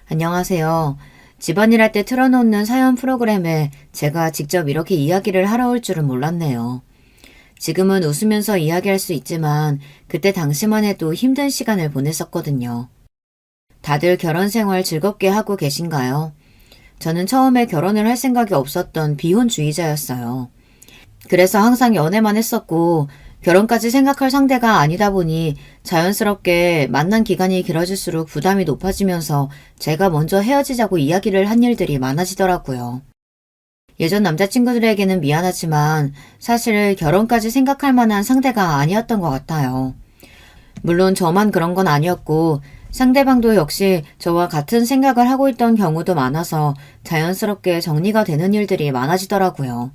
안녕하세요. 집안일 할 때 틀어놓는 사연 프로그램에 제가 직접 이렇게 이야기를 하러 올 줄은 몰랐네요. 지금은 웃으면서 이야기할 수 있지만 그때 당시만 해도 힘든 시간을 보냈었거든요. 다들 결혼 생활 즐겁게 하고 계신가요? 저는 처음에 결혼을 할 생각이 없었던 비혼주의자였어요. 그래서 항상 연애만 했었고 결혼까지 생각할 상대가 아니다 보니 자연스럽게 만난 기간이 길어질수록 부담이 높아지면서 제가 먼저 헤어지자고 이야기를 한 일들이 많아지더라고요. 예전 남자친구들에게는 미안하지만 사실 결혼까지 생각할 만한 상대가 아니었던 것 같아요. 물론 저만 그런 건 아니었고 상대방도 역시 저와 같은 생각을 하고 있던 경우도 많아서 자연스럽게 정리가 되는 일들이 많아지더라고요.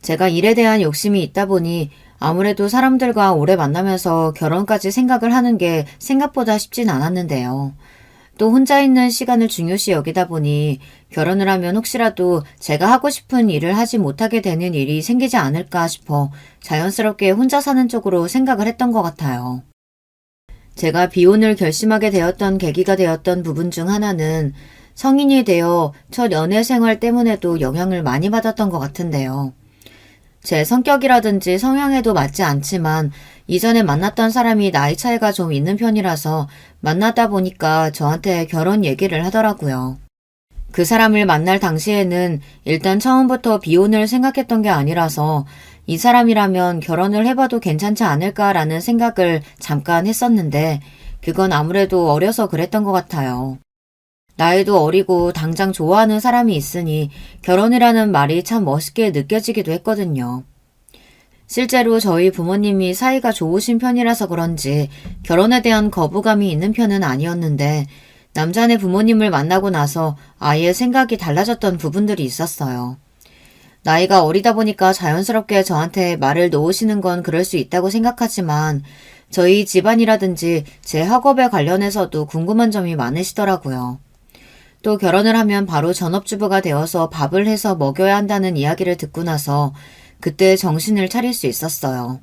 제가 일에 대한 욕심이 있다 보니 아무래도 사람들과 오래 만나면서 결혼까지 생각을 하는 게 생각보다 쉽진 않았는데요. 또 혼자 있는 시간을 중요시 여기다 보니 결혼을 하면 혹시라도 제가 하고 싶은 일을 하지 못하게 되는 일이 생기지 않을까 싶어 자연스럽게 혼자 사는 쪽으로 생각을 했던 것 같아요. 제가 비혼을 결심하게 되었던 계기가 되었던 부분 중 하나는 성인이 되어 첫 연애 생활 때문에도 영향을 많이 받았던 것 같은데요. 제 성격이라든지 성향에도 맞지 않지만 이전에 만났던 사람이 나이 차이가 좀 있는 편이라서 만나다 보니까 저한테 결혼 얘기를 하더라고요. 그 사람을 만날 당시에는 일단 처음부터 비혼을 생각했던 게 아니라서 이 사람이라면 결혼을 해봐도 괜찮지 않을까라는 생각을 잠깐 했었는데 그건 아무래도 어려서 그랬던 것 같아요. 나이도 어리고 당장 좋아하는 사람이 있으니 결혼이라는 말이 참 멋있게 느껴지기도 했거든요. 실제로 저희 부모님이 사이가 좋으신 편이라서 그런지 결혼에 대한 거부감이 있는 편은 아니었는데 남자네 부모님을 만나고 나서 아예 생각이 달라졌던 부분들이 있었어요. 나이가 어리다 보니까 자연스럽게 저한테 말을 놓으시는 건 그럴 수 있다고 생각하지만 저희 집안이라든지 제 학업에 관련해서도 궁금한 점이 많으시더라고요. 또 결혼을 하면 바로 전업주부가 되어서 밥을 해서 먹여야 한다는 이야기를 듣고 나서 그때 정신을 차릴 수 있었어요.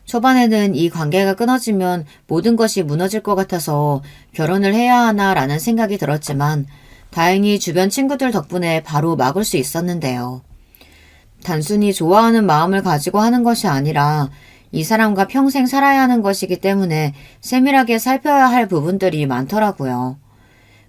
초반에는 이 관계가 끊어지면 모든 것이 무너질 것 같아서 결혼을 해야 하나라는 생각이 들었지만 다행히 주변 친구들 덕분에 바로 막을 수 있었는데요. 단순히 좋아하는 마음을 가지고 하는 것이 아니라 이 사람과 평생 살아야 하는 것이기 때문에 세밀하게 살펴야 할 부분들이 많더라고요.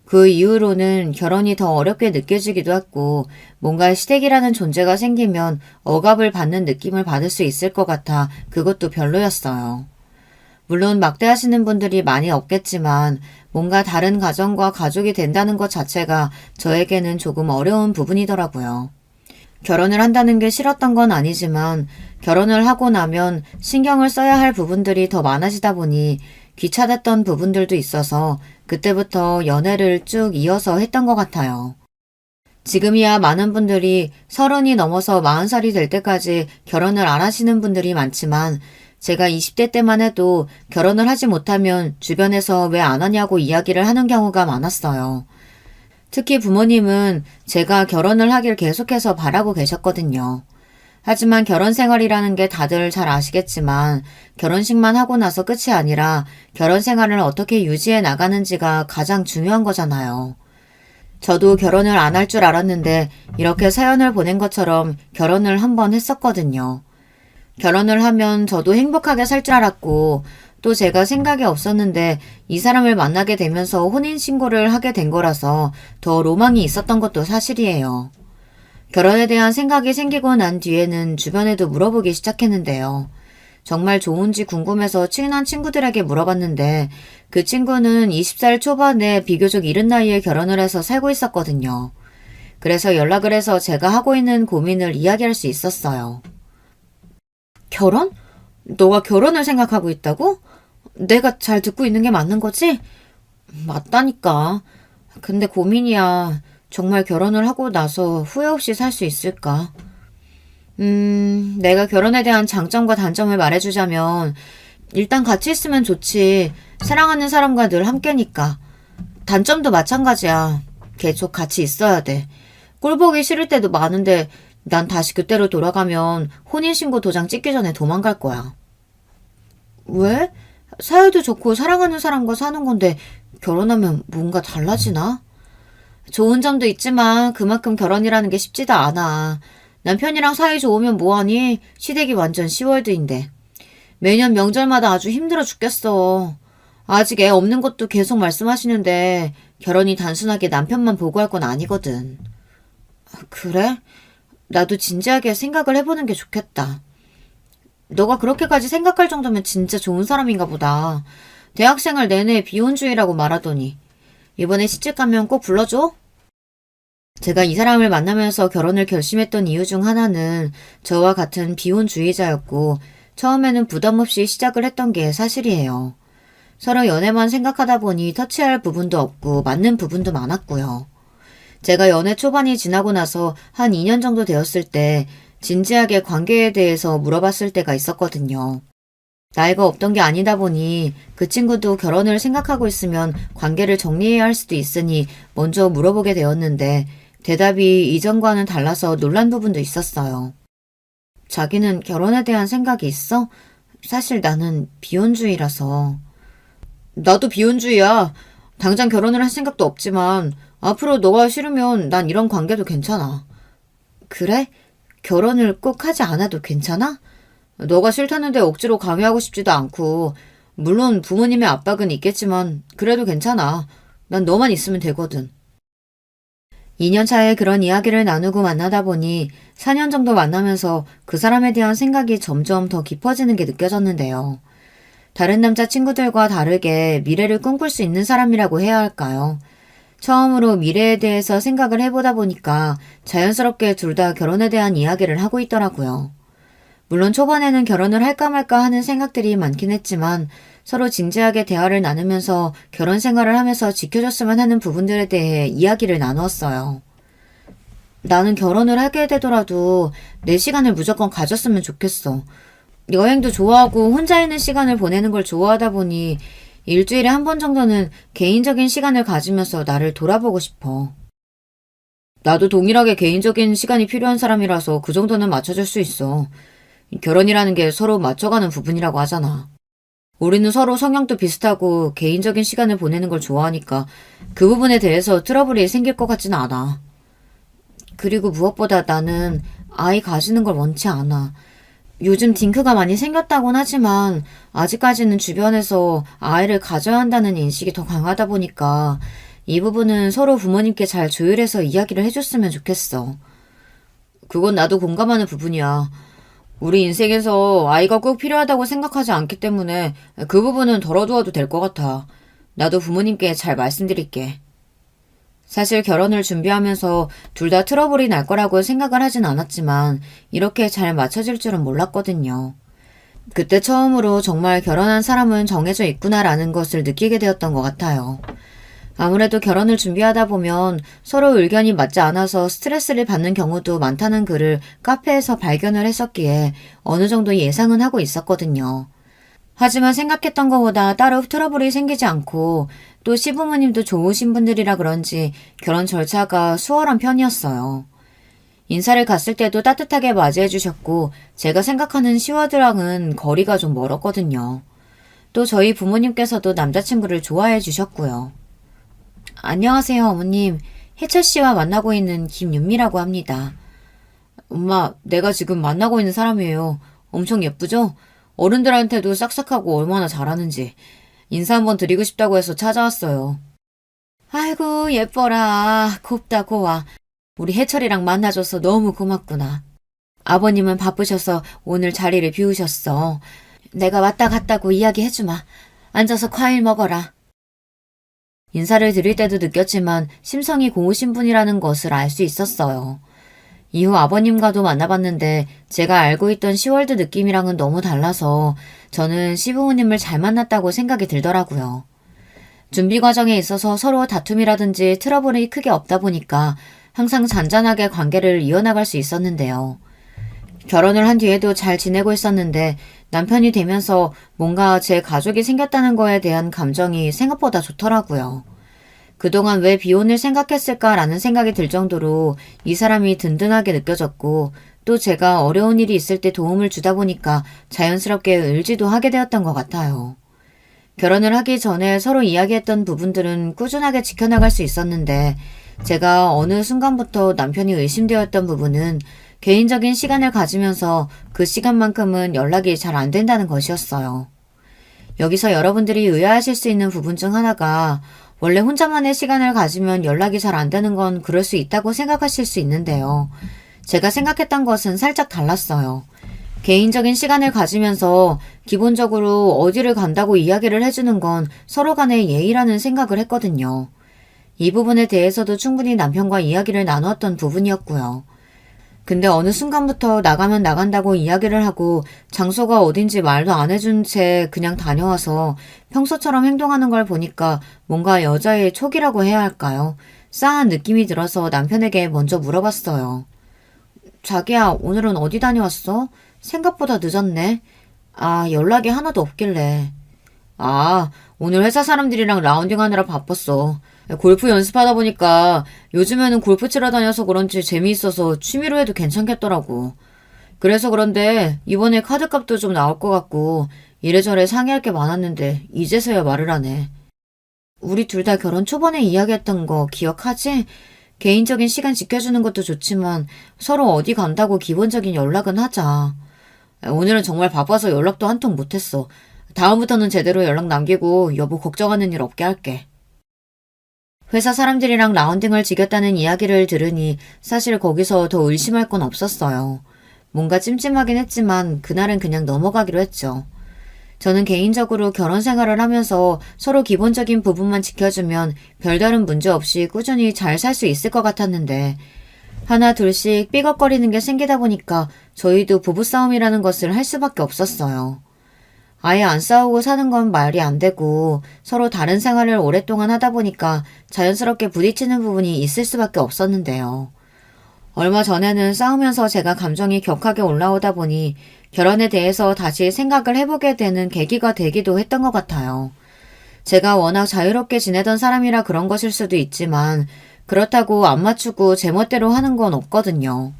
그 이후로는 결혼이 더 어렵게 느껴지기도 했고 뭔가 시댁이라는 존재가 생기면 억압을 받는 느낌을 받을 수 있을 것 같아 그것도 별로였어요. 물론 막대하시는 분들이 많이 없겠지만 뭔가 다른 가정과 가족이 된다는 것 자체가 저에게는 조금 어려운 부분이더라고요. 결혼을 한다는 게 싫었던 건 아니지만 결혼을 하고 나면 신경을 써야 할 부분들이 더 많아지다 보니 귀찮았던 부분들도 있어서 그때부터 연애를 쭉 이어서 했던 것 같아요. 지금이야 많은 분들이 30이 넘어서 40살이 될 때까지 결혼을 안 하시는 분들이 많지만 제가 20대 때만 해도 결혼을 하지 못하면 주변에서 왜 안 하냐고 이야기를 하는 경우가 많았어요. 특히 부모님은 제가 결혼을 하길 계속해서 바라고 계셨거든요. 하지만 결혼 생활이라는 게 다들 잘 아시겠지만 결혼식만 하고 나서 끝이 아니라 결혼 생활을 어떻게 유지해 나가는지가 가장 중요한 거잖아요. 저도 결혼을 안 할 줄 알았는데 이렇게 사연을 보낸 것처럼 결혼을 한 번 했었거든요. 결혼을 하면 저도 행복하게 살 줄 알았고 또 제가 생각이 없었는데 이 사람을 만나게 되면서 혼인신고를 하게 된 거라서 더 로망이 있었던 것도 사실이에요. 결혼에 대한 생각이 생기고 난 뒤에는 주변에도 물어보기 시작했는데요. 정말 좋은지 궁금해서 친한 친구들에게 물어봤는데 그 친구는 20살 초반에 비교적 이른 나이에 결혼을 해서 살고 있었거든요. 그래서 연락을 해서 제가 하고 있는 고민을 이야기할 수 있었어요. 결혼? 너가 결혼을 생각하고 있다고? 내가 잘 듣고 있는 게 맞는 거지? 맞다니까. 근데 고민이야. 정말 결혼을 하고 나서 후회 없이 살 수 있을까? 내가 결혼에 대한 장점과 단점을 말해주자면, 일단 같이 있으면 좋지. 사랑하는 사람과 늘 함께니까. 단점도 마찬가지야. 계속 같이 있어야 돼. 꼴 보기 싫을 때도 많은데, 난 다시 그때로 돌아가면 혼인신고 도장 찍기 전에 도망갈 거야. 왜? 사이도 좋고 사랑하는 사람과 사는 건데, 결혼하면 뭔가 달라지나? 좋은 점도 있지만 그만큼 결혼이라는 게 쉽지도 않아. 남편이랑 사이 좋으면 뭐하니? 시댁이 완전 시월드인데. 매년 명절마다 아주 힘들어 죽겠어. 아직 애 없는 것도 계속 말씀하시는데 결혼이 단순하게 남편만 보고 할 건 아니거든. 그래? 나도 진지하게 생각을 해보는 게 좋겠다. 너가 그렇게까지 생각할 정도면 진짜 좋은 사람인가 보다. 대학생활 내내 비혼주의라고 말하더니 이번에 시집 가면 꼭 불러줘? 제가 이 사람을 만나면서 결혼을 결심했던 이유 중 하나는 저와 같은 비혼주의자였고 처음에는 부담 없이 시작을 했던 게 사실이에요. 서로 연애만 생각하다 보니 터치할 부분도 없고 맞는 부분도 많았고요. 제가 연애 초반이 지나고 나서 한 2년 정도 되었을 때 진지하게 관계에 대해서 물어봤을 때가 있었거든요. 나이가 없던 게 아니다 보니 그 친구도 결혼을 생각하고 있으면 관계를 정리해야 할 수도 있으니 먼저 물어보게 되었는데 대답이 이전과는 달라서 놀란 부분도 있었어요. 자기는 결혼에 대한 생각이 있어? 사실 나는 비혼주의라서. 나도 비혼주의야. 당장 결혼을 할 생각도 없지만 앞으로 너가 싫으면 난 이런 관계도 괜찮아. 그래? 결혼을 꼭 하지 않아도 괜찮아? 너가 싫다는데 억지로 강요하고 싶지도 않고 물론 부모님의 압박은 있겠지만 그래도 괜찮아. 난 너만 있으면 되거든. 2년 차에 그런 이야기를 나누고 만나다 보니 4년 정도 만나면서 그 사람에 대한 생각이 점점 더 깊어지는 게 느껴졌는데요. 다른 남자 친구들과 다르게 미래를 꿈꿀 수 있는 사람이라고 해야 할까요? 처음으로 미래에 대해서 생각을 해보다 보니까 자연스럽게 둘 다 결혼에 대한 이야기를 하고 있더라고요. 물론 초반에는 결혼을 할까 말까 하는 생각들이 많긴 했지만 서로 진지하게 대화를 나누면서 결혼 생활을 하면서 지켜줬으면 하는 부분들에 대해 이야기를 나누었어요. 나는 결혼을 하게 되더라도 내 시간을 무조건 가졌으면 좋겠어. 여행도 좋아하고 혼자 있는 시간을 보내는 걸 좋아하다 보니 일주일에 한 번 정도는 개인적인 시간을 가지면서 나를 돌아보고 싶어. 나도 동일하게 개인적인 시간이 필요한 사람이라서 그 정도는 맞춰줄 수 있어. 결혼이라는 게 서로 맞춰가는 부분이라고 하잖아. 우리는 서로 성향도 비슷하고 개인적인 시간을 보내는 걸 좋아하니까 그 부분에 대해서 트러블이 생길 것 같지는 않아. 그리고 무엇보다 나는 아이 가지는 걸 원치 않아. 요즘 딩크가 많이 생겼다곤 하지만 아직까지는 주변에서 아이를 가져야 한다는 인식이 더 강하다 보니까 이 부분은 서로 부모님께 잘 조율해서 이야기를 해줬으면 좋겠어. 그건 나도 공감하는 부분이야. 우리 인생에서 아이가 꼭 필요하다고 생각하지 않기 때문에 그 부분은 덜어두어도 될 것 같아. 나도 부모님께 잘 말씀드릴게. 사실 결혼을 준비하면서 둘 다 트러블이 날 거라고 생각을 하진 않았지만 이렇게 잘 맞춰질 줄은 몰랐거든요. 그때 처음으로 정말 결혼한 사람은 정해져 있구나라는 것을 느끼게 되었던 것 같아요. 아무래도 결혼을 준비하다 보면 서로 의견이 맞지 않아서 스트레스를 받는 경우도 많다는 글을 카페에서 발견을 했었기에 어느 정도 예상은 하고 있었거든요. 하지만 생각했던 것보다 따로 트러블이 생기지 않고 또 시부모님도 좋으신 분들이라 그런지 결혼 절차가 수월한 편이었어요. 인사를 갔을 때도 따뜻하게 맞이해 주셨고 제가 생각하는 시와드랑은 거리가 좀 멀었거든요. 또 저희 부모님께서도 남자친구를 좋아해 주셨고요. 안녕하세요, 어머님. 혜철 씨와 만나고 있는 김윤미라고 합니다. 엄마, 내가 지금 만나고 있는 사람이에요. 엄청 예쁘죠? 어른들한테도 싹싹하고 얼마나 잘하는지. 인사 한번 드리고 싶다고 해서 찾아왔어요. 아이고, 예뻐라. 곱다, 고와. 우리 혜철이랑 만나줘서 너무 고맙구나. 아버님은 바쁘셔서 오늘 자리를 비우셨어. 내가 왔다 갔다고 이야기해주마. 앉아서 과일 먹어라. 인사를 드릴 때도 느꼈지만 심성이 고우신 분이라는 것을 알 수 있었어요. 이후 아버님과도 만나봤는데 제가 알고 있던 시월드 느낌이랑은 너무 달라서 저는 시부모님을 잘 만났다고 생각이 들더라고요. 준비 과정에 있어서 서로 다툼이라든지 트러블이 크게 없다 보니까 항상 잔잔하게 관계를 이어나갈 수 있었는데요. 결혼을 한 뒤에도 잘 지내고 있었는데 남편이 되면서 뭔가 제 가족이 생겼다는 거에 대한 감정이 생각보다 좋더라고요. 그동안 왜 비혼을 생각했을까라는 생각이 들 정도로 이 사람이 든든하게 느껴졌고 또 제가 어려운 일이 있을 때 도움을 주다 보니까 자연스럽게 을지도 하게 되었던 것 같아요. 결혼을 하기 전에 서로 이야기했던 부분들은 꾸준하게 지켜나갈 수 있었는데 제가 어느 순간부터 남편이 의심되었던 부분은 개인적인 시간을 가지면서 그 시간만큼은 연락이 잘 안 된다는 것이었어요. 여기서 여러분들이 의아하실 수 있는 부분 중 하나가 원래 혼자만의 시간을 가지면 연락이 잘 안 되는 건 그럴 수 있다고 생각하실 수 있는데요. 제가 생각했던 것은 살짝 달랐어요. 개인적인 시간을 가지면서 기본적으로 어디를 간다고 이야기를 해주는 건 서로 간의 예의라는 생각을 했거든요. 이 부분에 대해서도 충분히 남편과 이야기를 나누었던 부분이었고요. 근데 어느 순간부터 나가면 나간다고 이야기를 하고 장소가 어딘지 말도 안 해준 채 그냥 다녀와서 평소처럼 행동하는 걸 보니까 뭔가 여자의 촉이라고 해야 할까요? 싸한 느낌이 들어서 남편에게 먼저 물어봤어요. 자기야, 오늘은 어디 다녀왔어? 생각보다 늦었네. 아, 연락이 하나도 없길래. 아, 오늘 회사 사람들이랑 라운딩 하느라 바빴어. 골프 연습하다 보니까 요즘에는 골프 치러 다녀서 그런지 재미있어서 취미로 해도 괜찮겠더라고. 그래서 그런데 이번에 카드값도 좀 나올 것 같고 이래저래 상의할 게 많았는데 이제서야 말을 하네. 우리 둘 다 결혼 초반에 이야기했던 거 기억하지? 개인적인 시간 지켜주는 것도 좋지만 서로 어디 간다고 기본적인 연락은 하자. 오늘은 정말 바빠서 연락도 한 통 못했어. 다음부터는 제대로 연락 남기고 여보 걱정하는 일 없게 할게. 회사 사람들이랑 라운딩을 지겼다는 이야기를 들으니 사실 거기서 더 의심할 건 없었어요. 뭔가 찜찜하긴 했지만 그날은 그냥 넘어가기로 했죠. 저는 개인적으로 결혼 생활을 하면서 서로 기본적인 부분만 지켜주면 별다른 문제 없이 꾸준히 잘 살 수 있을 것 같았는데 하나 둘씩 삐걱거리는 게 생기다 보니까 저희도 부부싸움이라는 것을 할 수밖에 없었어요. 아예 안 싸우고 사는 건 말이 안 되고 서로 다른 생활을 오랫동안 하다 보니까 자연스럽게 부딪히는 부분이 있을 수밖에 없었는데요. 얼마 전에는 싸우면서 제가 감정이 격하게 올라오다 보니 결혼에 대해서 다시 생각을 해보게 되는 계기가 되기도 했던 것 같아요. 제가 워낙 자유롭게 지내던 사람이라 그런 것일 수도 있지만 그렇다고 안 맞추고 제멋대로 하는 건 없거든요.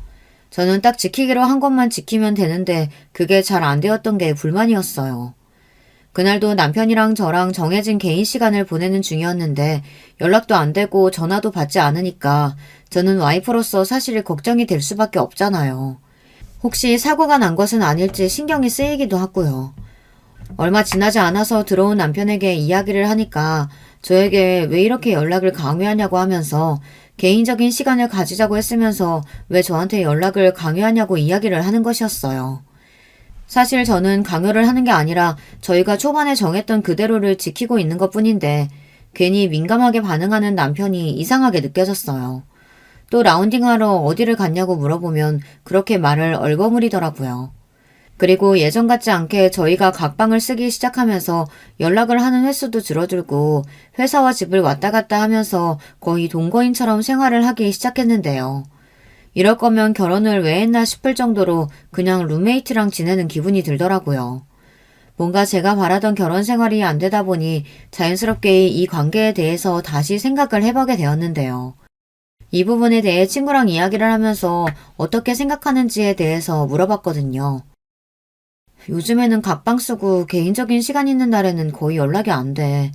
저는 딱 지키기로 한 것만 지키면 되는데 그게 잘 안 되었던 게 불만이었어요. 그날도 남편이랑 저랑 정해진 개인 시간을 보내는 중이었는데 연락도 안 되고 전화도 받지 않으니까 저는 와이프로서 사실 걱정이 될 수밖에 없잖아요. 혹시 사고가 난 것은 아닐지 신경이 쓰이기도 하고요. 얼마 지나지 않아서 들어온 남편에게 이야기를 하니까 저에게 왜 이렇게 연락을 강요하냐고 하면서 개인적인 시간을 가지자고 했으면서 왜 저한테 연락을 강요하냐고 이야기를 하는 것이었어요. 사실 저는 강요를 하는 게 아니라 저희가 초반에 정했던 그대로를 지키고 있는 것 뿐인데 괜히 민감하게 반응하는 남편이 이상하게 느껴졌어요. 또 라운딩하러 어디를 갔냐고 물어보면 그렇게 말을 얼버무리더라고요. 그리고 예전 같지 않게 저희가 각방을 쓰기 시작하면서 연락을 하는 횟수도 줄어들고 회사와 집을 왔다 갔다 하면서 거의 동거인처럼 생활을 하기 시작했는데요. 이럴 거면 결혼을 왜 했나 싶을 정도로 그냥 룸메이트랑 지내는 기분이 들더라고요. 뭔가 제가 바라던 결혼 생활이 안 되다 보니 자연스럽게 이 관계에 대해서 다시 생각을 해보게 되었는데요. 이 부분에 대해 친구랑 이야기를 하면서 어떻게 생각하는지에 대해서 물어봤거든요. 요즘에는 각방 쓰고 개인적인 시간 있는 날에는 거의 연락이 안 돼.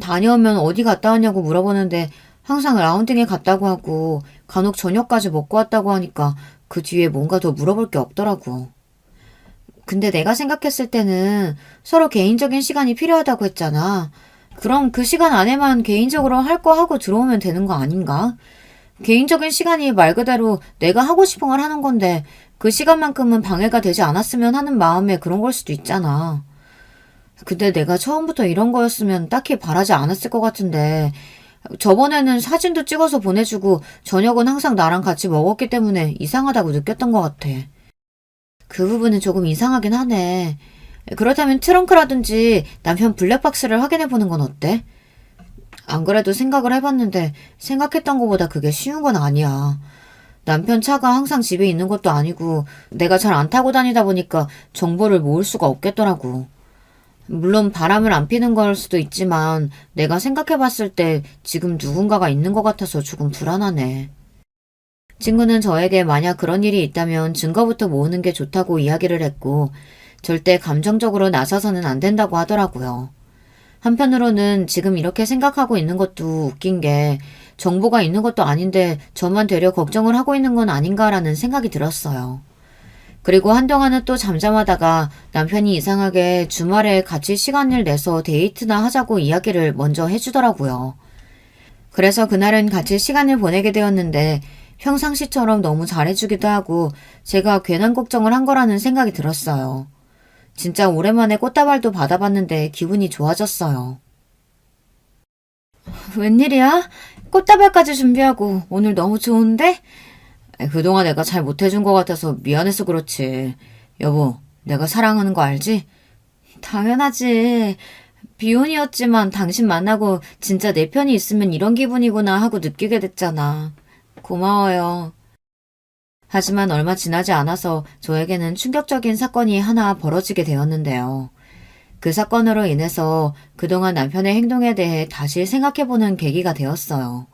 다녀오면 어디 갔다 왔냐고 물어보는데 항상 라운딩에 갔다고 하고 간혹 저녁까지 먹고 왔다고 하니까 그 뒤에 뭔가 더 물어볼 게 없더라고. 근데 내가 생각했을 때는 서로 개인적인 시간이 필요하다고 했잖아. 그럼 그 시간 안에만 개인적으로 할 거 하고 들어오면 되는 거 아닌가? 개인적인 시간이 말 그대로 내가 하고 싶은 걸 하는 건데 그 시간만큼은 방해가 되지 않았으면 하는 마음에 그런 걸 수도 있잖아. 근데 내가 처음부터 이런 거였으면 딱히 바라지 않았을 것 같은데 저번에는 사진도 찍어서 보내주고 저녁은 항상 나랑 같이 먹었기 때문에 이상하다고 느꼈던 것 같아. 그 부분은 조금 이상하긴 하네. 그렇다면 트렁크라든지 남편 블랙박스를 확인해보는 건 어때? 안 그래도 생각을 해봤는데 생각했던 것보다 그게 쉬운 건 아니야. 남편 차가 항상 집에 있는 것도 아니고 내가 잘 안 타고 다니다 보니까 정보를 모을 수가 없겠더라고. 물론 바람을 안 피는 걸 수도 있지만 내가 생각해봤을 때 지금 누군가가 있는 것 같아서 조금 불안하네. 친구는 저에게 만약 그런 일이 있다면 증거부터 모으는 게 좋다고 이야기를 했고 절대 감정적으로 나서서는 안 된다고 하더라고요. 한편으로는 지금 이렇게 생각하고 있는 것도 웃긴 게 정보가 있는 것도 아닌데 저만 되려 걱정을 하고 있는 건 아닌가라는 생각이 들었어요. 그리고 한동안은 또 잠잠하다가 남편이 이상하게 주말에 같이 시간을 내서 데이트나 하자고 이야기를 먼저 해주더라고요. 그래서 그날은 같이 시간을 보내게 되었는데 평상시처럼 너무 잘해주기도 하고 제가 괜한 걱정을 한 거라는 생각이 들었어요. 진짜 오랜만에 꽃다발도 받아봤는데 기분이 좋아졌어요. 웬일이야? 꽃다발까지 준비하고 오늘 너무 좋은데? 그동안 내가 잘 못해준 것 같아서 미안해서 그렇지. 여보, 내가 사랑하는 거 알지? 당연하지. 비혼이었지만 당신 만나고 진짜 내 편이 있으면 이런 기분이구나 하고 느끼게 됐잖아. 고마워요. 하지만 얼마 지나지 않아서 저에게는 충격적인 사건이 하나 벌어지게 되었는데요. 그 사건으로 인해서 그동안 남편의 행동에 대해 다시 생각해보는 계기가 되었어요.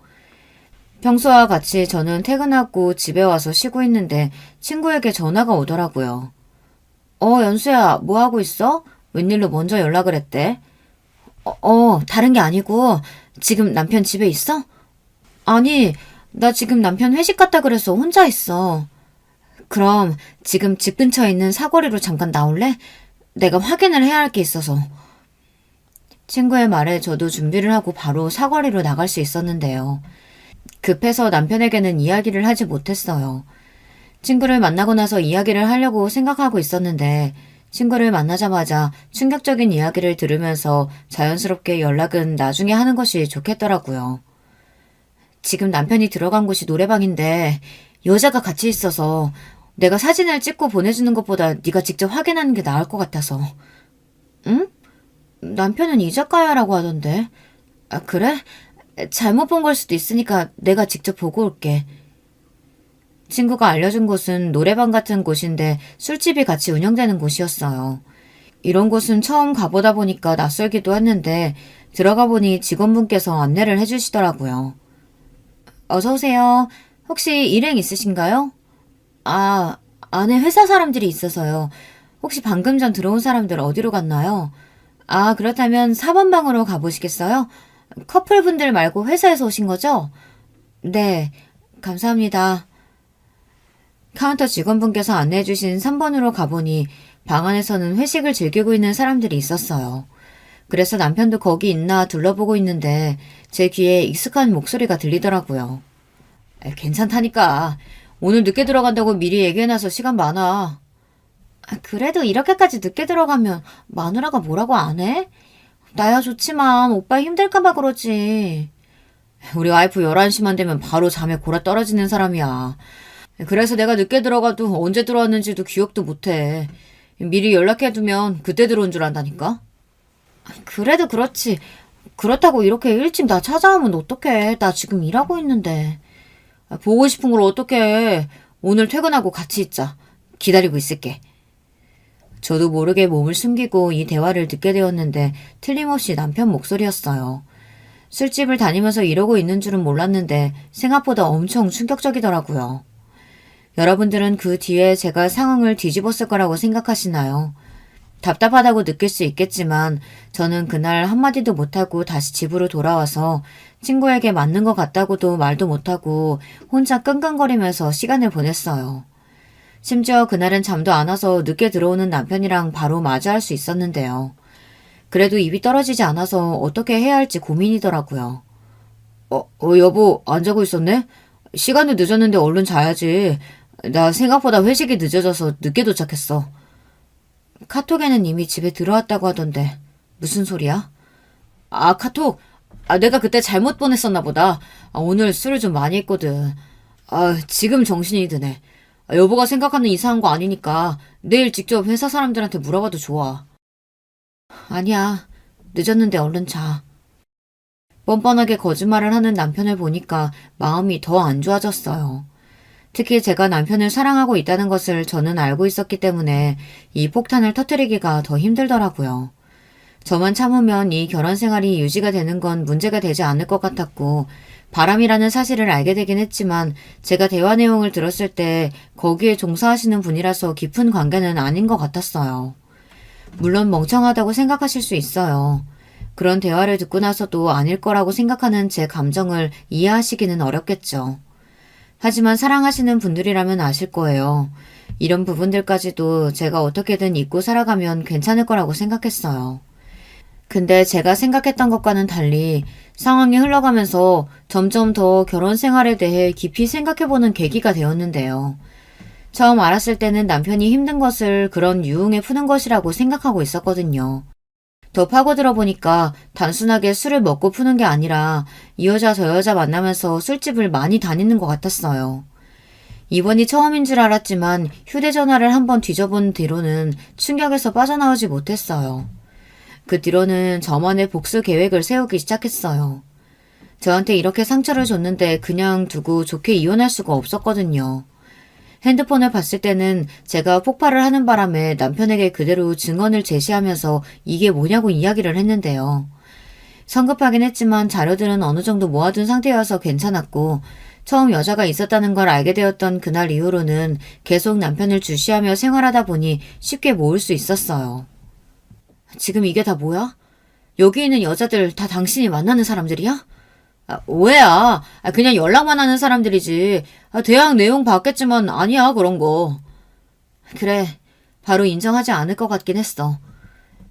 평소와 같이 저는 퇴근하고 집에 와서 쉬고 있는데 친구에게 전화가 오더라고요. 연수야, 뭐 하고 있어? 웬일로 먼저 연락을 했대? 다른 게 아니고 지금 남편 집에 있어? 아니, 나 지금 남편 회식 갔다 그래서 혼자 있어. 그럼 지금 집 근처에 있는 사거리로 잠깐 나올래? 내가 확인을 해야 할 게 있어서. 친구의 말에 저도 준비를 하고 바로 사거리로 나갈 수 있었는데요. 급해서 남편에게는 이야기를 하지 못했어요. 친구를 만나고 나서 이야기를 하려고 생각하고 있었는데 친구를 만나자마자 충격적인 이야기를 들으면서 자연스럽게 연락은 나중에 하는 것이 좋겠더라고요. 지금 남편이 들어간 곳이 노래방인데 여자가 같이 있어서 내가 사진을 찍고 보내주는 것보다 네가 직접 확인하는 게 나을 것 같아서. 응? 남편은 이 작가야라고 하던데. 아, 그래? 잘못 본 걸 수도 있으니까 내가 직접 보고 올게. 친구가 알려준 곳은 노래방 같은 곳인데 술집이 같이 운영되는 곳이었어요. 이런 곳은 처음 가보다 보니까 낯설기도 했는데 들어가 보니 직원분께서 안내를 해주시더라고요. 어서 오세요. 혹시 일행 있으신가요? 아, 안에 회사 사람들이 있어서요. 혹시 방금 전 들어온 사람들 어디로 갔나요? 아, 그렇다면 4번 방으로 가보시겠어요? 커플분들 말고 회사에서 오신 거죠? 네, 감사합니다. 카운터 직원분께서 안내해주신 3번으로 가보니 방 안에서는 회식을 즐기고 있는 사람들이 있었어요. 그래서 남편도 거기 있나 둘러보고 있는데 제 귀에 익숙한 목소리가 들리더라고요. 괜찮다니까. 오늘 늦게 들어간다고 미리 얘기해놔서 시간 많아. 그래도 이렇게까지 늦게 들어가면 마누라가 뭐라고 안 해? 나야 좋지만 오빠 힘들까봐 그러지. 우리 와이프 11시만 되면 바로 잠에 골아 떨어지는 사람이야. 그래서 내가 늦게 들어가도 언제 들어왔는지도 기억도 못해. 미리 연락해두면 그때 들어온 줄 안다니까? 그래도 그렇지. 그렇다고 이렇게 일찍 나 찾아오면 어떡해. 나 지금 일하고 있는데. 보고 싶은 걸 어떡해. 오늘 퇴근하고 같이 있자. 기다리고 있을게. 저도 모르게 몸을 숨기고 이 대화를 듣게 되었는데 틀림없이 남편 목소리였어요. 술집을 다니면서 이러고 있는 줄은 몰랐는데 생각보다 엄청 충격적이더라고요. 여러분들은 그 뒤에 제가 상황을 뒤집었을 거라고 생각하시나요? 답답하다고 느낄 수 있겠지만 저는 그날 한마디도 못하고 다시 집으로 돌아와서 친구에게 맞는 것 같다고도 말도 못하고 혼자 끙끙거리면서 시간을 보냈어요. 심지어 그날은 잠도 안 와서 늦게 들어오는 남편이랑 바로 마주할 수 있었는데요. 그래도 입이 떨어지지 않아서 어떻게 해야 할지 고민이더라고요. 여보, 안 자고 있었네? 시간도 늦었는데 얼른 자야지. 나 생각보다 회식이 늦어져서 늦게 도착했어. 카톡에는 이미 집에 들어왔다고 하던데 무슨 소리야? 아, 카톡. 내가 그때 잘못 보냈었나 보다. 오늘 술을 좀 많이 했거든. 지금 정신이 드네. 여보가 생각하는 이상한 거 아니니까 내일 직접 회사 사람들한테 물어봐도 좋아. 아니야. 늦었는데 얼른 자. 뻔뻔하게 거짓말을 하는 남편을 보니까 마음이 더 안 좋아졌어요. 특히 제가 남편을 사랑하고 있다는 것을 저는 알고 있었기 때문에 이 폭탄을 터뜨리기가 더 힘들더라고요. 저만 참으면 이 결혼 생활이 유지가 되는 건 문제가 되지 않을 것 같았고 바람이라는 사실을 알게 되긴 했지만 제가 대화 내용을 들었을 때 거기에 종사하시는 분이라서 깊은 관계는 아닌 것 같았어요. 물론 멍청하다고 생각하실 수 있어요. 그런 대화를 듣고 나서도 아닐 거라고 생각하는 제 감정을 이해하시기는 어렵겠죠. 하지만 사랑하시는 분들이라면 아실 거예요. 이런 부분들까지도 제가 어떻게든 잊고 살아가면 괜찮을 거라고 생각했어요. 근데 제가 생각했던 것과는 달리 상황이 흘러가면서 점점 더 결혼 생활에 대해 깊이 생각해보는 계기가 되었는데요. 처음 알았을 때는 남편이 힘든 것을 그런 유흥에 푸는 것이라고 생각하고 있었거든요. 더 파고들어 보니까 단순하게 술을 먹고 푸는 게 아니라 이 여자 저 여자 만나면서 술집을 많이 다니는 것 같았어요. 이번이 처음인 줄 알았지만 휴대전화를 한번 뒤져본 뒤로는 충격에서 빠져나오지 못했어요. 그 뒤로는 저만의 복수 계획을 세우기 시작했어요. 저한테 이렇게 상처를 줬는데 그냥 두고 좋게 이혼할 수가 없었거든요. 핸드폰을 봤을 때는 제가 폭발을 하는 바람에 남편에게 그대로 증언을 제시하면서 이게 뭐냐고 이야기를 했는데요. 성급하긴 했지만 자료들은 어느 정도 모아둔 상태여서 괜찮았고 처음 여자가 있었다는 걸 알게 되었던 그날 이후로는 계속 남편을 주시하며 생활하다 보니 쉽게 모을 수 있었어요. 지금 이게 다 뭐야? 여기 있는 여자들 다 당신이 만나는 사람들이야? 오해야. 그냥 연락만 하는 사람들이지. 대학 내용 봤겠지만 아니야 그런 거. 그래. 바로 인정하지 않을 것 같긴 했어.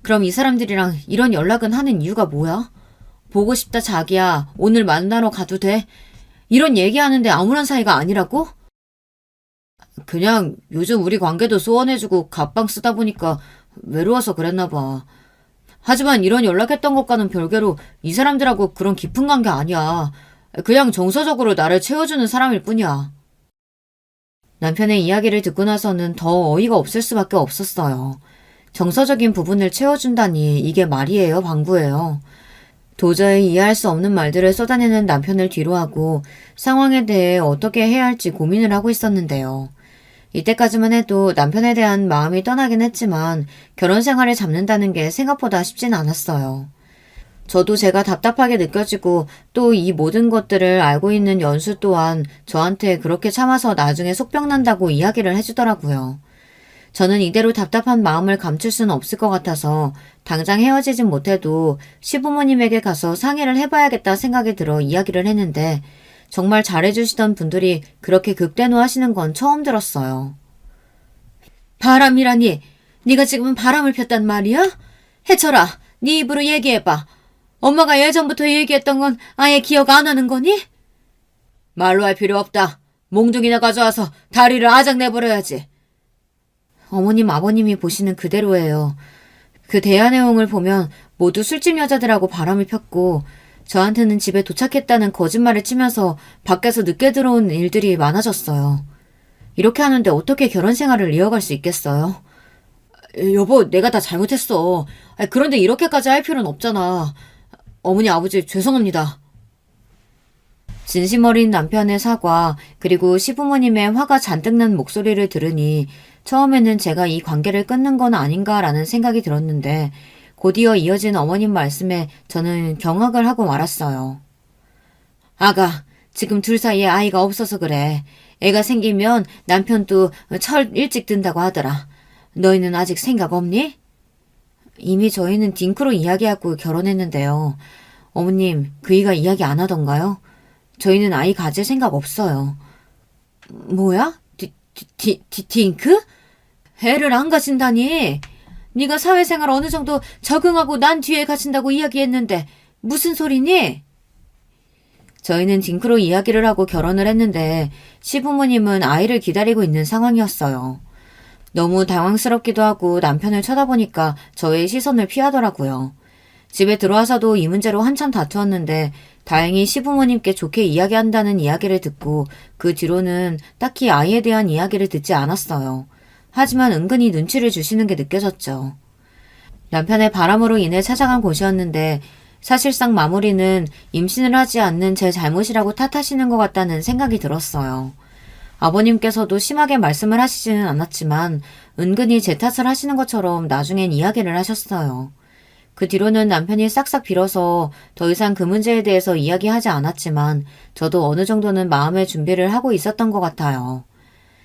그럼 이 사람들이랑 이런 연락은 하는 이유가 뭐야? 보고 싶다 자기야. 오늘 만나러 가도 돼? 이런 얘기하는데 아무런 사이가 아니라고? 그냥 요즘 우리 관계도 소원해주고 갑방 쓰다 보니까 외로워서 그랬나 봐. 하지만 이런 연락했던 것과는 별개로 이 사람들하고 그런 깊은 관계 아니야. 그냥 정서적으로 나를 채워주는 사람일 뿐이야. 남편의 이야기를 듣고 나서는 더 어이가 없을 수밖에 없었어요. 정서적인 부분을 채워준다니 이게 말이에요, 방구예요. 도저히 이해할 수 없는 말들을 쏟아내는 남편을 뒤로하고 상황에 대해 어떻게 해야 할지 고민을 하고 있었는데요. 이때까지만 해도 남편에 대한 마음이 떠나긴 했지만 결혼 생활을 잡는다는 게 생각보다 쉽진 않았어요. 저도 제가 답답하게 느껴지고 또 이 모든 것들을 알고 있는 연수 또한 저한테 그렇게 참아서 나중에 속병 난다고 이야기를 해주더라고요. 저는 이대로 답답한 마음을 감출 수는 없을 것 같아서 당장 헤어지진 못해도 시부모님에게 가서 상의를 해봐야겠다 생각이 들어 이야기를 했는데 정말 잘해주시던 분들이 그렇게 극대노하시는 건 처음 들었어요. 바람이라니? 네가 지금은 바람을 폈단 말이야? 해철아, 네 입으로 얘기해봐. 엄마가 예전부터 얘기했던 건 아예 기억 안 하는 거니? 말로 할 필요 없다. 몽둥이나 가져와서 다리를 아작 내버려야지. 어머님, 아버님이 보시는 그대로예요. 그 대화 내용을 보면 모두 술집 여자들하고 바람을 폈고 저한테는 집에 도착했다는 거짓말을 치면서 밖에서 늦게 들어온 일들이 많아졌어요. 이렇게 하는데 어떻게 결혼 생활을 이어갈 수 있겠어요? 여보, 내가 다 잘못했어. 그런데 이렇게까지 할 필요는 없잖아. 어머니, 아버지, 죄송합니다. 진심 어린 남편의 사과, 그리고 시부모님의 화가 잔뜩 난 목소리를 들으니 처음에는 제가 이 관계를 끊는 건 아닌가라는 생각이 들었는데 곧이어 이어진 어머님 말씀에 저는 경악을 하고 말았어요. 아가, 지금 둘 사이에 아이가 없어서 그래. 애가 생기면 남편도 철 일찍 든다고 하더라. 너희는 아직 생각 없니? 이미 저희는 딩크로 이야기하고 결혼했는데요. 어머님, 그이가 이야기 안 하던가요? 저희는 아이 가질 생각 없어요. 뭐야? 딩크? 애를 안 가진다니? 네가 사회생활 어느 정도 적응하고 난 뒤에 가진다고 이야기했는데 무슨 소리니? 저희는 딩크로 이야기를 하고 결혼을 했는데 시부모님은 아이를 기다리고 있는 상황이었어요. 너무 당황스럽기도 하고 남편을 쳐다보니까 저의 시선을 피하더라고요. 집에 들어와서도 이 문제로 한참 다투었는데 다행히 시부모님께 좋게 이야기한다는 이야기를 듣고 그 뒤로는 딱히 아이에 대한 이야기를 듣지 않았어요. 하지만 은근히 눈치를 주시는 게 느껴졌죠. 남편의 바람으로 인해 찾아간 곳이었는데 사실상 마무리는 임신을 하지 않는 제 잘못이라고 탓하시는 것 같다는 생각이 들었어요. 아버님께서도 심하게 말씀을 하시지는 않았지만 은근히 제 탓을 하시는 것처럼 나중엔 이야기를 하셨어요. 그 뒤로는 남편이 싹싹 빌어서 더 이상 그 문제에 대해서 이야기하지 않았지만 저도 어느 정도는 마음의 준비를 하고 있었던 것 같아요.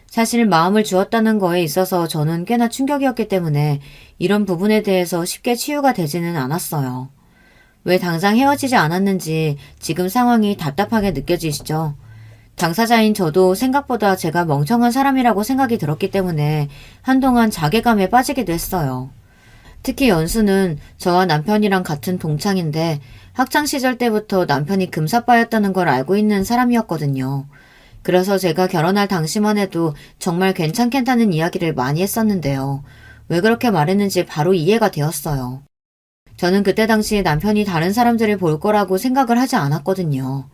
사실 마음을 주었다는 거에 있어서 저는 꽤나 충격이었기 때문에 이런 부분에 대해서 쉽게 치유가 되지는 않았어요. 왜 당장 헤어지지 않았는지 지금 상황이 답답하게 느껴지시죠? 당사자인 저도 생각보다 제가 멍청한 사람이라고 생각이 들었기 때문에 한동안 자괴감에 빠지기도 했어요. 특히 연수는 저와 남편이랑 같은 동창인데 학창시절 때부터 남편이 금사빠였다는 걸 알고 있는 사람이었거든요. 그래서 제가 결혼할 당시만 해도 정말 괜찮겠다는 이야기를 많이 했었는데요. 왜 그렇게 말했는지 바로 이해가 되었어요. 저는 그때 당시 남편이 다른 사람들을 볼 거라고 생각을 하지 않았거든요.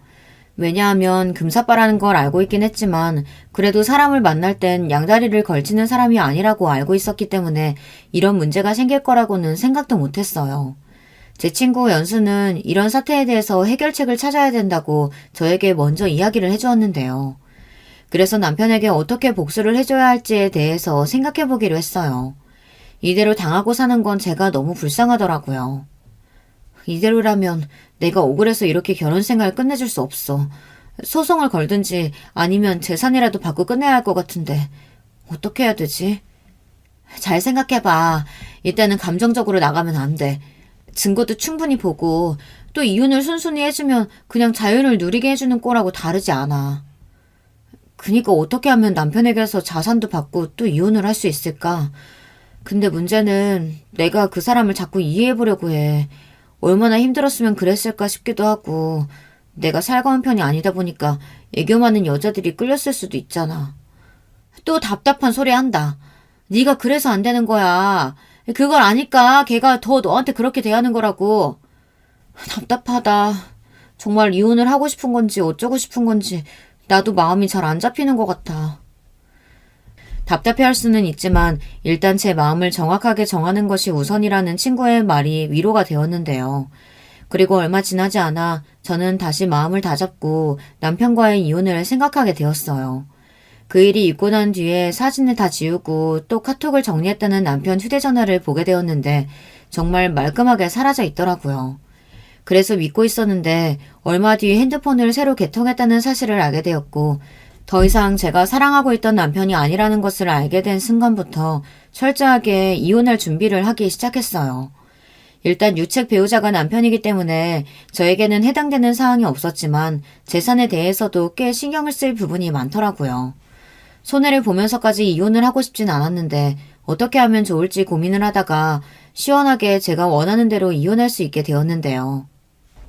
왜냐하면 금사빠라는 걸 알고 있긴 했지만 그래도 사람을 만날 땐 양다리를 걸치는 사람이 아니라고 알고 있었기 때문에 이런 문제가 생길 거라고는 생각도 못했어요. 제 친구 연수는 이런 사태에 대해서 해결책을 찾아야 된다고 저에게 먼저 이야기를 해주었는데요. 그래서 남편에게 어떻게 복수를 해줘야 할지에 대해서 생각해 보기로 했어요. 이대로 당하고 사는 건 제가 너무 불쌍하더라고요. 이대로라면 내가 억울해서 이렇게 결혼 생활 끝내줄 수 없어. 소송을 걸든지 아니면 재산이라도 받고 끝내야 할 것 같은데 어떻게 해야 되지? 잘 생각해봐. 이때는 감정적으로 나가면 안 돼. 증거도 충분히 보고 또 이혼을 순순히 해주면 그냥 자유를 누리게 해주는 거라고 다르지 않아. 그니까 어떻게 하면 남편에게서 자산도 받고 또 이혼을 할 수 있을까? 근데 문제는 내가 그 사람을 자꾸 이해해보려고 해. 얼마나 힘들었으면 그랬을까 싶기도 하고 내가 살가운 편이 아니다 보니까 애교 많은 여자들이 끌렸을 수도 있잖아. 또 답답한 소리 한다. 네가 그래서 안 되는 거야. 그걸 아니까 걔가 더 너한테 그렇게 대하는 거라고. 답답하다. 정말 이혼을 하고 싶은 건지 어쩌고 싶은 건지 나도 마음이 잘 안 잡히는 것 같아. 답답해할 수는 있지만 일단 제 마음을 정확하게 정하는 것이 우선이라는 친구의 말이 위로가 되었는데요. 그리고 얼마 지나지 않아 저는 다시 마음을 다잡고 남편과의 이혼을 생각하게 되었어요. 그 일이 있고 난 뒤에 사진을 다 지우고 또 카톡을 정리했다는 남편 휴대전화를 보게 되었는데 정말 말끔하게 사라져 있더라고요. 그래서 믿고 있었는데 얼마 뒤 핸드폰을 새로 개통했다는 사실을 알게 되었고 더 이상 제가 사랑하고 있던 남편이 아니라는 것을 알게 된 순간부터 철저하게 이혼할 준비를 하기 시작했어요. 일단 유책 배우자가 남편이기 때문에 저에게는 해당되는 사항이 없었지만 재산에 대해서도 꽤 신경을 쓸 부분이 많더라고요. 손해를 보면서까지 이혼을 하고 싶진 않았는데 어떻게 하면 좋을지 고민을 하다가 시원하게 제가 원하는 대로 이혼할 수 있게 되었는데요.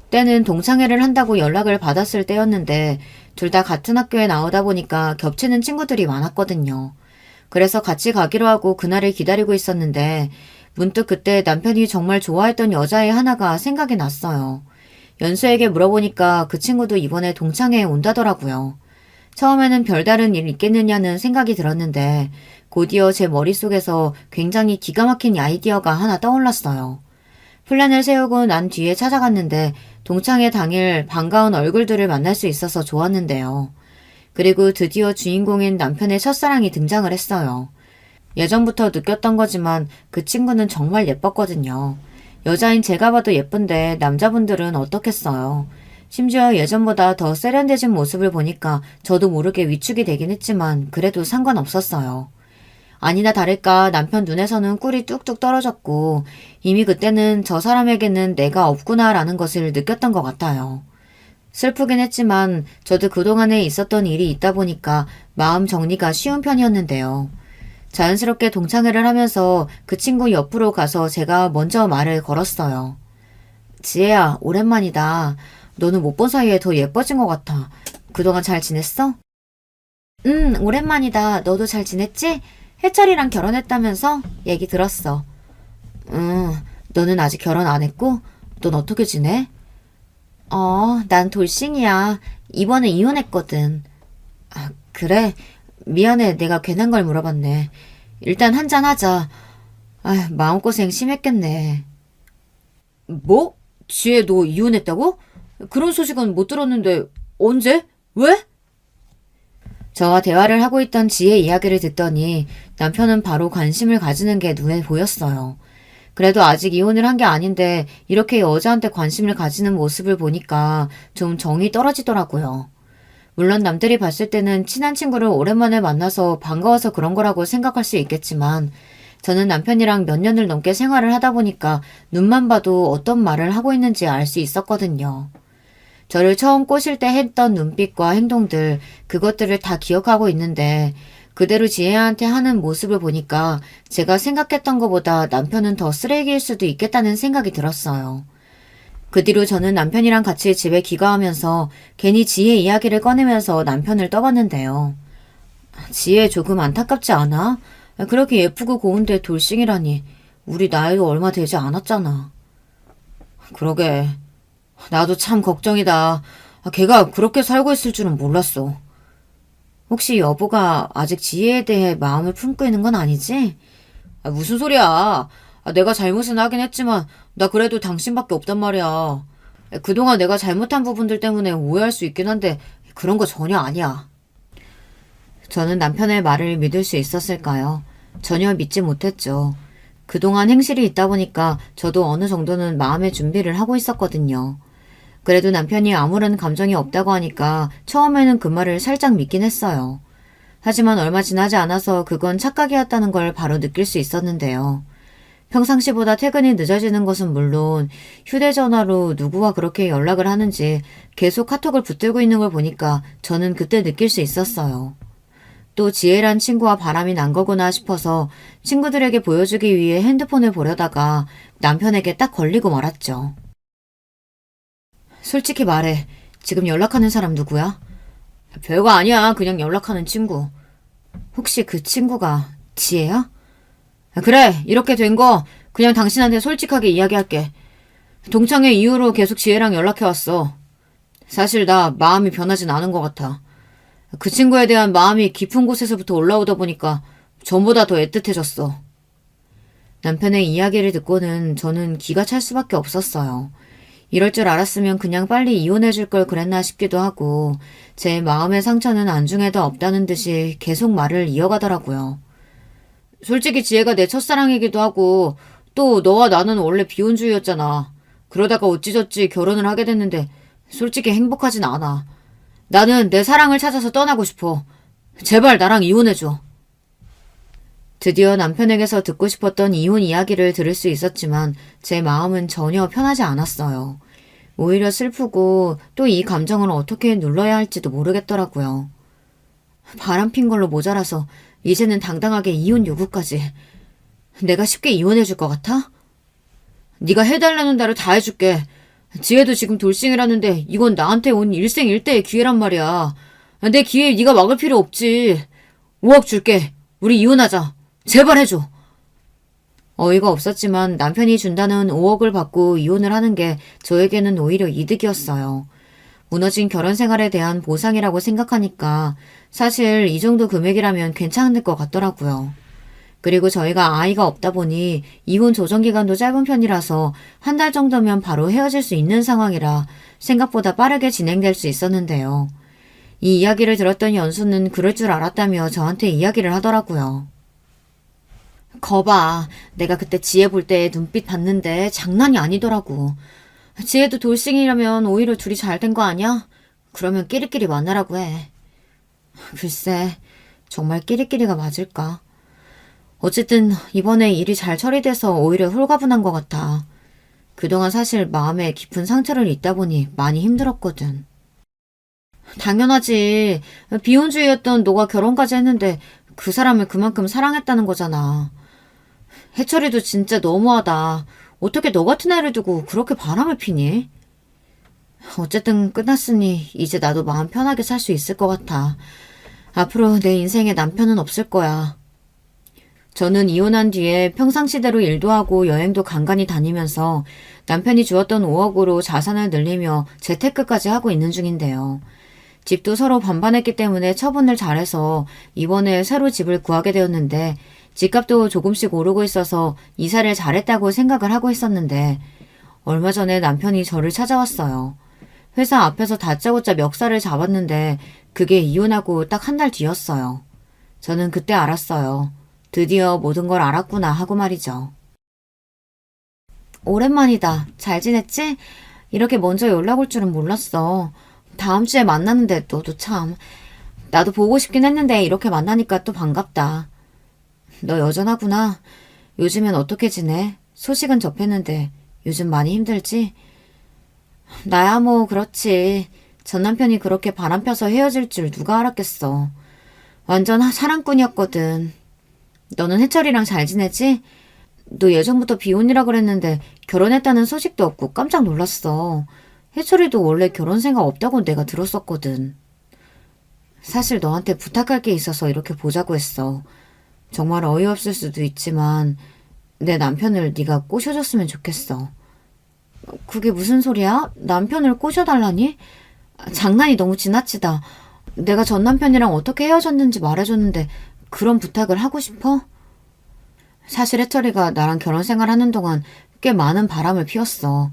때는 동창회를 한다고 연락을 받았을 때였는데 둘 다 같은 학교에 나오다 보니까 겹치는 친구들이 많았거든요. 그래서 같이 가기로 하고 그날을 기다리고 있었는데 문득 그때 남편이 정말 좋아했던 여자애 하나가 생각이 났어요. 연수에게 물어보니까 그 친구도 이번에 동창회에 온다더라고요. 처음에는 별다른 일 있겠느냐는 생각이 들었는데 곧이어 제 머릿속에서 굉장히 기가 막힌 아이디어가 하나 떠올랐어요. 플랜을 세우고 난 뒤에 찾아갔는데 동창회 당일 반가운 얼굴들을 만날 수 있어서 좋았는데요. 그리고 드디어 주인공인 남편의 첫사랑이 등장을 했어요. 예전부터 느꼈던 거지만 그 친구는 정말 예뻤거든요. 여자인 제가 봐도 예쁜데 남자분들은 어떻겠어요. 심지어 예전보다 더 세련되진 모습을 보니까 저도 모르게 위축이 되긴 했지만 그래도 상관없었어요. 아니나 다를까 남편 눈에서는 꿀이 뚝뚝 떨어졌고 이미 그때는 저 사람에게는 내가 없구나라는 것을 느꼈던 것 같아요. 슬프긴 했지만 저도 그동안에 있었던 일이 있다 보니까 마음 정리가 쉬운 편이었는데요. 자연스럽게 동창회를 하면서 그 친구 옆으로 가서 제가 먼저 말을 걸었어요. 지혜야, 오랜만이다. 너는 못 본 사이에 더 예뻐진 것 같아. 그동안 잘 지냈어? 오랜만이다. 너도 잘 지냈지? 해철이랑 결혼했다면서? 얘기 들었어. 너는 아직 결혼 안 했고? 넌 어떻게 지내? 난 돌싱이야. 이번에 이혼했거든. 아, 그래? 미안해. 내가 괜한 걸 물어봤네. 일단 한잔 하자. 아, 마음고생 심했겠네. 뭐? 지혜 너 이혼했다고? 그런 소식은 못 들었는데 언제? 왜? 저와 대화를 하고 있던 지혜 이야기를 듣더니 남편은 바로 관심을 가지는 게 눈에 보였어요. 그래도 아직 이혼을 한 게 아닌데 이렇게 여자한테 관심을 가지는 모습을 보니까 좀 정이 떨어지더라고요. 물론 남들이 봤을 때는 친한 친구를 오랜만에 만나서 반가워서 그런 거라고 생각할 수 있겠지만 저는 남편이랑 몇 년을 넘게 생활을 하다 보니까 눈만 봐도 어떤 말을 하고 있는지 알 수 있었거든요. 저를 처음 꼬실 때 했던 눈빛과 행동들, 그것들을 다 기억하고 있는데 그대로 지혜한테 하는 모습을 보니까 제가 생각했던 것보다 남편은 더 쓰레기일 수도 있겠다는 생각이 들었어요. 그 뒤로 저는 남편이랑 같이 집에 귀가하면서 괜히 지혜 이야기를 꺼내면서 남편을 떠봤는데요. 지혜 조금 안타깝지 않아? 그렇게 예쁘고 고운데 돌싱이라니. 우리 나이도 얼마 되지 않았잖아. 그러게. 나도 참 걱정이다. 걔가 그렇게 살고 있을 줄은 몰랐어. 혹시 여보가 아직 지혜에 대해 마음을 품고 있는 건 아니지? 무슨 소리야. 내가 잘못은 하긴 했지만 나 그래도 당신밖에 없단 말이야. 그동안 내가 잘못한 부분들 때문에 오해할 수 있긴 한데 그런 거 전혀 아니야. 저는 남편의 말을 믿을 수 있었을까요? 전혀 믿지 못했죠. 그동안 행실이 있다 보니까 저도 어느 정도는 마음의 준비를 하고 있었거든요. 그래도 남편이 아무런 감정이 없다고 하니까 처음에는 그 말을 살짝 믿긴 했어요. 하지만 얼마 지나지 않아서 그건 착각이었다는 걸 바로 느낄 수 있었는데요. 평상시보다 퇴근이 늦어지는 것은 물론 휴대전화로 누구와 그렇게 연락을 하는지 계속 카톡을 붙들고 있는 걸 보니까 저는 그때 느낄 수 있었어요. 또 지혜란 친구와 바람이 난 거구나 싶어서 친구들에게 보여주기 위해 핸드폰을 보려다가 남편에게 딱 걸리고 말았죠. 솔직히 말해. 지금 연락하는 사람 누구야? 별거 아니야. 그냥 연락하는 친구. 혹시 그 친구가 지혜야? 그래. 이렇게 된 거 그냥 당신한테 솔직하게 이야기할게. 동창회 이후로 계속 지혜랑 연락해왔어. 사실 나 마음이 변하진 않은 것 같아. 그 친구에 대한 마음이 깊은 곳에서부터 올라오다 보니까 전보다 더 애틋해졌어. 남편의 이야기를 듣고는 저는 기가 찰 수밖에 없었어요. 이럴 줄 알았으면 그냥 빨리 이혼해줄 걸 그랬나 싶기도 하고 제 마음의 상처는 안중에도 없다는 듯이 계속 말을 이어가더라고요. 솔직히 지혜가 내 첫사랑이기도 하고 또 너와 나는 원래 비혼주의였잖아. 그러다가 어찌저찌 결혼을 하게 됐는데 솔직히 행복하진 않아. 나는 내 사랑을 찾아서 떠나고 싶어. 제발 나랑 이혼해줘. 드디어 남편에게서 듣고 싶었던 이혼 이야기를 들을 수 있었지만 제 마음은 전혀 편하지 않았어요. 오히려 슬프고 또 이 감정을 어떻게 눌러야 할지도 모르겠더라고요. 바람핀 걸로 모자라서 이제는 당당하게 이혼 요구까지. 내가 쉽게 이혼해줄 것 같아? 네가 해달라는 대로 다 해줄게. 지혜도 지금 돌싱이라는데 이건 나한테 온 일생일대의 기회란 말이야. 내 기회 네가 막을 필요 없지. 5억 줄게. 우리 이혼하자. 제발 해줘. 어이가 없었지만 남편이 준다는 5억을 받고 이혼을 하는 게 저에게는 오히려 이득이었어요. 무너진 결혼 생활에 대한 보상이라고 생각하니까 사실 이 정도 금액이라면 괜찮을 것 같더라고요. 그리고 저희가 아이가 없다 보니 이혼 조정 기간도 짧은 편이라서 한 달 정도면 바로 헤어질 수 있는 상황이라 생각보다 빠르게 진행될 수 있었는데요. 이 이야기를 들었던 연수는 그럴 줄 알았다며 저한테 이야기를 하더라고요. 거봐. 내가 그때 지혜 볼 때 눈빛 봤는데 장난이 아니더라고. 지혜도 돌싱이라면 오히려 둘이 잘 된 거 아니야? 그러면 끼리끼리 만나라고 해. 글쎄, 정말 끼리끼리가 맞을까? 어쨌든 이번에 일이 잘 처리돼서 오히려 홀가분한 것 같아. 그동안 사실 마음에 깊은 상처를 입다 보니 많이 힘들었거든. 당연하지. 비혼주의였던 너가 결혼까지 했는데 그 사람을 그만큼 사랑했다는 거잖아. 해철이도 진짜 너무하다. 어떻게 너 같은 애를 두고 그렇게 바람을 피니? 어쨌든 끝났으니 이제 나도 마음 편하게 살 수 있을 것 같아. 앞으로 내 인생에 남편은 없을 거야. 저는 이혼한 뒤에 평상시대로 일도 하고 여행도 간간히 다니면서 남편이 주었던 5억으로 자산을 늘리며 재테크까지 하고 있는 중인데요. 집도 서로 반반했기 때문에 처분을 잘해서 이번에 새로 집을 구하게 되었는데 집값도 조금씩 오르고 있어서 이사를 잘했다고 생각을 하고 있었는데 얼마 전에 남편이 저를 찾아왔어요. 회사 앞에서 다짜고짜 멱살을 잡았는데 그게 이혼하고 딱 한 달 뒤였어요. 저는 그때 알았어요. 드디어 모든 걸 알았구나 하고 말이죠. 오랜만이다. 잘 지냈지? 이렇게 먼저 연락 올 줄은 몰랐어. 다음 주에 만나는데 너도 참. 나도 보고 싶긴 했는데 이렇게 만나니까 또 반갑다. 너 여전하구나. 요즘엔 어떻게 지내? 소식은 접했는데 요즘 많이 힘들지? 나야 뭐 그렇지. 전 남편이 그렇게 바람 펴서 헤어질 줄 누가 알았겠어. 완전 사랑꾼이었거든. 너는 해철이랑 잘 지내지? 너 예전부터 비혼이라 그랬는데 결혼했다는 소식도 없고 깜짝 놀랐어. 해철이도 원래 결혼 생각 없다고 내가 들었었거든. 사실 너한테 부탁할 게 있어서 이렇게 보자고 했어. 정말 어이없을 수도 있지만 내 남편을 네가 꼬셔줬으면 좋겠어. 그게 무슨 소리야? 남편을 꼬셔달라니? 장난이 너무 지나치다. 내가 전 남편이랑 어떻게 헤어졌는지 말해줬는데 그런 부탁을 하고 싶어? 사실 해철이가 나랑 결혼 생활하는 동안 꽤 많은 바람을 피웠어.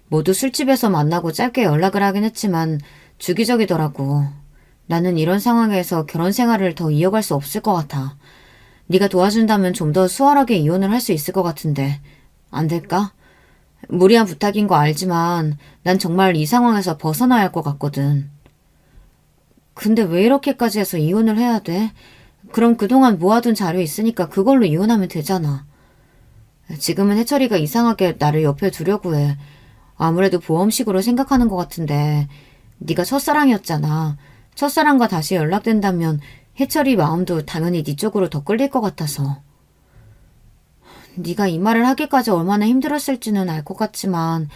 모두 술집에서 만나고 짧게 연락을 하긴 했지만 주기적이더라고. 나는 이런 상황에서 결혼 생활을 더 이어갈 수 없을 것 같아. 네가 도와준다면 좀 더 수월하게 이혼을 할 수 있을 것 같은데 안 될까? 무리한 부탁인 거 알지만 난 정말 이 상황에서 벗어나야 할 것 같거든. 근데 왜 이렇게까지 해서 이혼을 해야 돼? 그럼 그동안 모아둔 자료 있으니까 그걸로 이혼하면 되잖아. 지금은 해철이가 이상하게 나를 옆에 두려고 해. 아무래도 보험식으로 생각하는 것 같은데 네가 첫사랑이었잖아. 첫사랑과 다시 연락된다면 해철이 마음도 당연히 네 쪽으로 더 끌릴 것 같아서. 네가 이 말을 하기까지 얼마나 힘들었을지는 알 것 같지만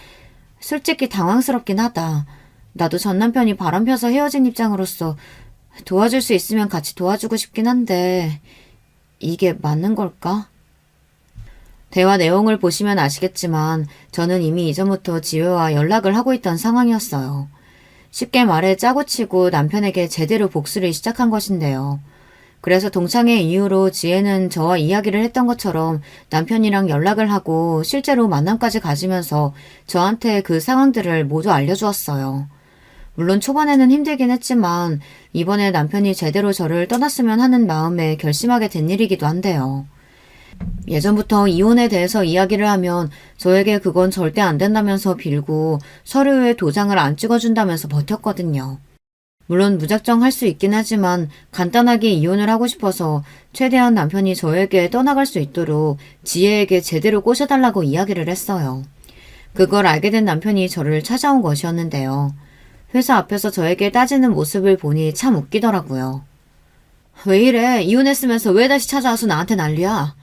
솔직히 당황스럽긴 하다. 나도 전 남편이 바람 펴서 헤어진 입장으로서 도와줄 수 있으면 같이 도와주고 싶긴 한데 이게 맞는 걸까? 대화 내용을 보시면 아시겠지만 저는 이미 이전부터 지효와 연락을 하고 있던 상황이었어요. 쉽게 말해 짜고 치고 남편에게 제대로 복수를 시작한 것인데요. 그래서 동창회 이후로 지혜는 저와 이야기를 했던 것처럼 남편이랑 연락을 하고 실제로 만남까지 가지면서 저한테 그 상황들을 모두 알려주었어요. 물론 초반에는 힘들긴 했지만 이번에 남편이 제대로 저를 떠났으면 하는 마음에 결심하게 된 일이기도 한데요. 예전부터 이혼에 대해서 이야기를 하면 저에게 그건 절대 안 된다면서 빌고 서류에 도장을 안 찍어준다면서 버텼거든요. 물론 무작정 할 수 있긴 하지만 간단하게 이혼을 하고 싶어서 최대한 남편이 저에게 떠나갈 수 있도록 지혜에게 제대로 꼬셔달라고 이야기를 했어요. 그걸 알게 된 남편이 저를 찾아온 것이었는데요. 회사 앞에서 저에게 따지는 모습을 보니 참 웃기더라고요. 왜 이래? 이혼했으면서 왜 다시 찾아와서 나한테 난리야?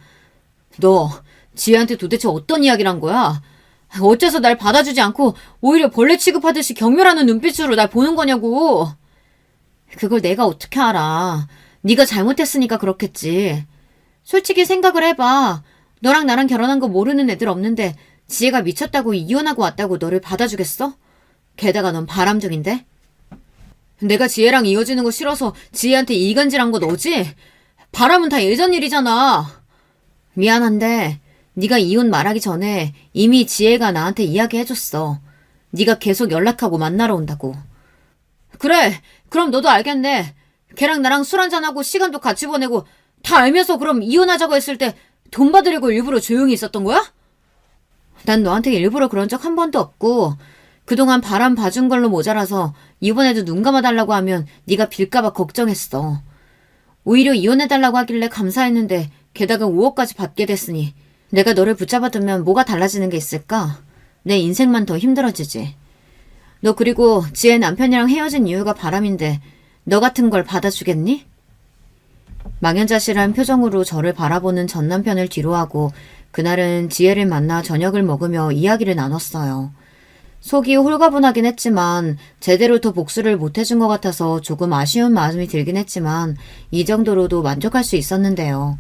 너 지혜한테 도대체 어떤 이야기를 한 거야? 어째서 날 받아주지 않고 오히려 벌레 취급하듯이 경멸하는 눈빛으로 날 보는 거냐고. 그걸 내가 어떻게 알아. 네가 잘못했으니까 그렇겠지. 솔직히 생각을 해봐. 너랑 나랑 결혼한 거 모르는 애들 없는데 지혜가 미쳤다고 이혼하고 왔다고 너를 받아주겠어? 게다가 넌 바람둥인데? 내가 지혜랑 이어지는 거 싫어서 지혜한테 이간질한 거 너지? 바람은 다 예전 일이잖아. 미안한데 네가 이혼 말하기 전에 이미 지혜가 나한테 이야기해줬어. 네가 계속 연락하고 만나러 온다고. 그래, 그럼 너도 알겠네. 걔랑 나랑 술 한잔하고 시간도 같이 보내고 다 알면서 그럼 이혼하자고 했을 때 돈 받으려고 일부러 조용히 있었던 거야? 난 너한테 일부러 그런 적 한 번도 없고 그동안 바람 봐준 걸로 모자라서 이번에도 눈 감아달라고 하면 네가 빌까봐 걱정했어. 오히려 이혼해달라고 하길래 감사했는데 게다가 5억까지 받게 됐으니 내가 너를 붙잡아두면 뭐가 달라지는 게 있을까? 내 인생만 더 힘들어지지. 너 그리고 지혜 남편이랑 헤어진 이유가 바람인데 너 같은 걸 받아주겠니? 망연자실한 표정으로 저를 바라보는 전 남편을 뒤로하고 그날은 지혜를 만나 저녁을 먹으며 이야기를 나눴어요. 속이 홀가분하긴 했지만 제대로 더 복수를 못해준 것 같아서 조금 아쉬운 마음이 들긴 했지만 이 정도로도 만족할 수 있었는데요.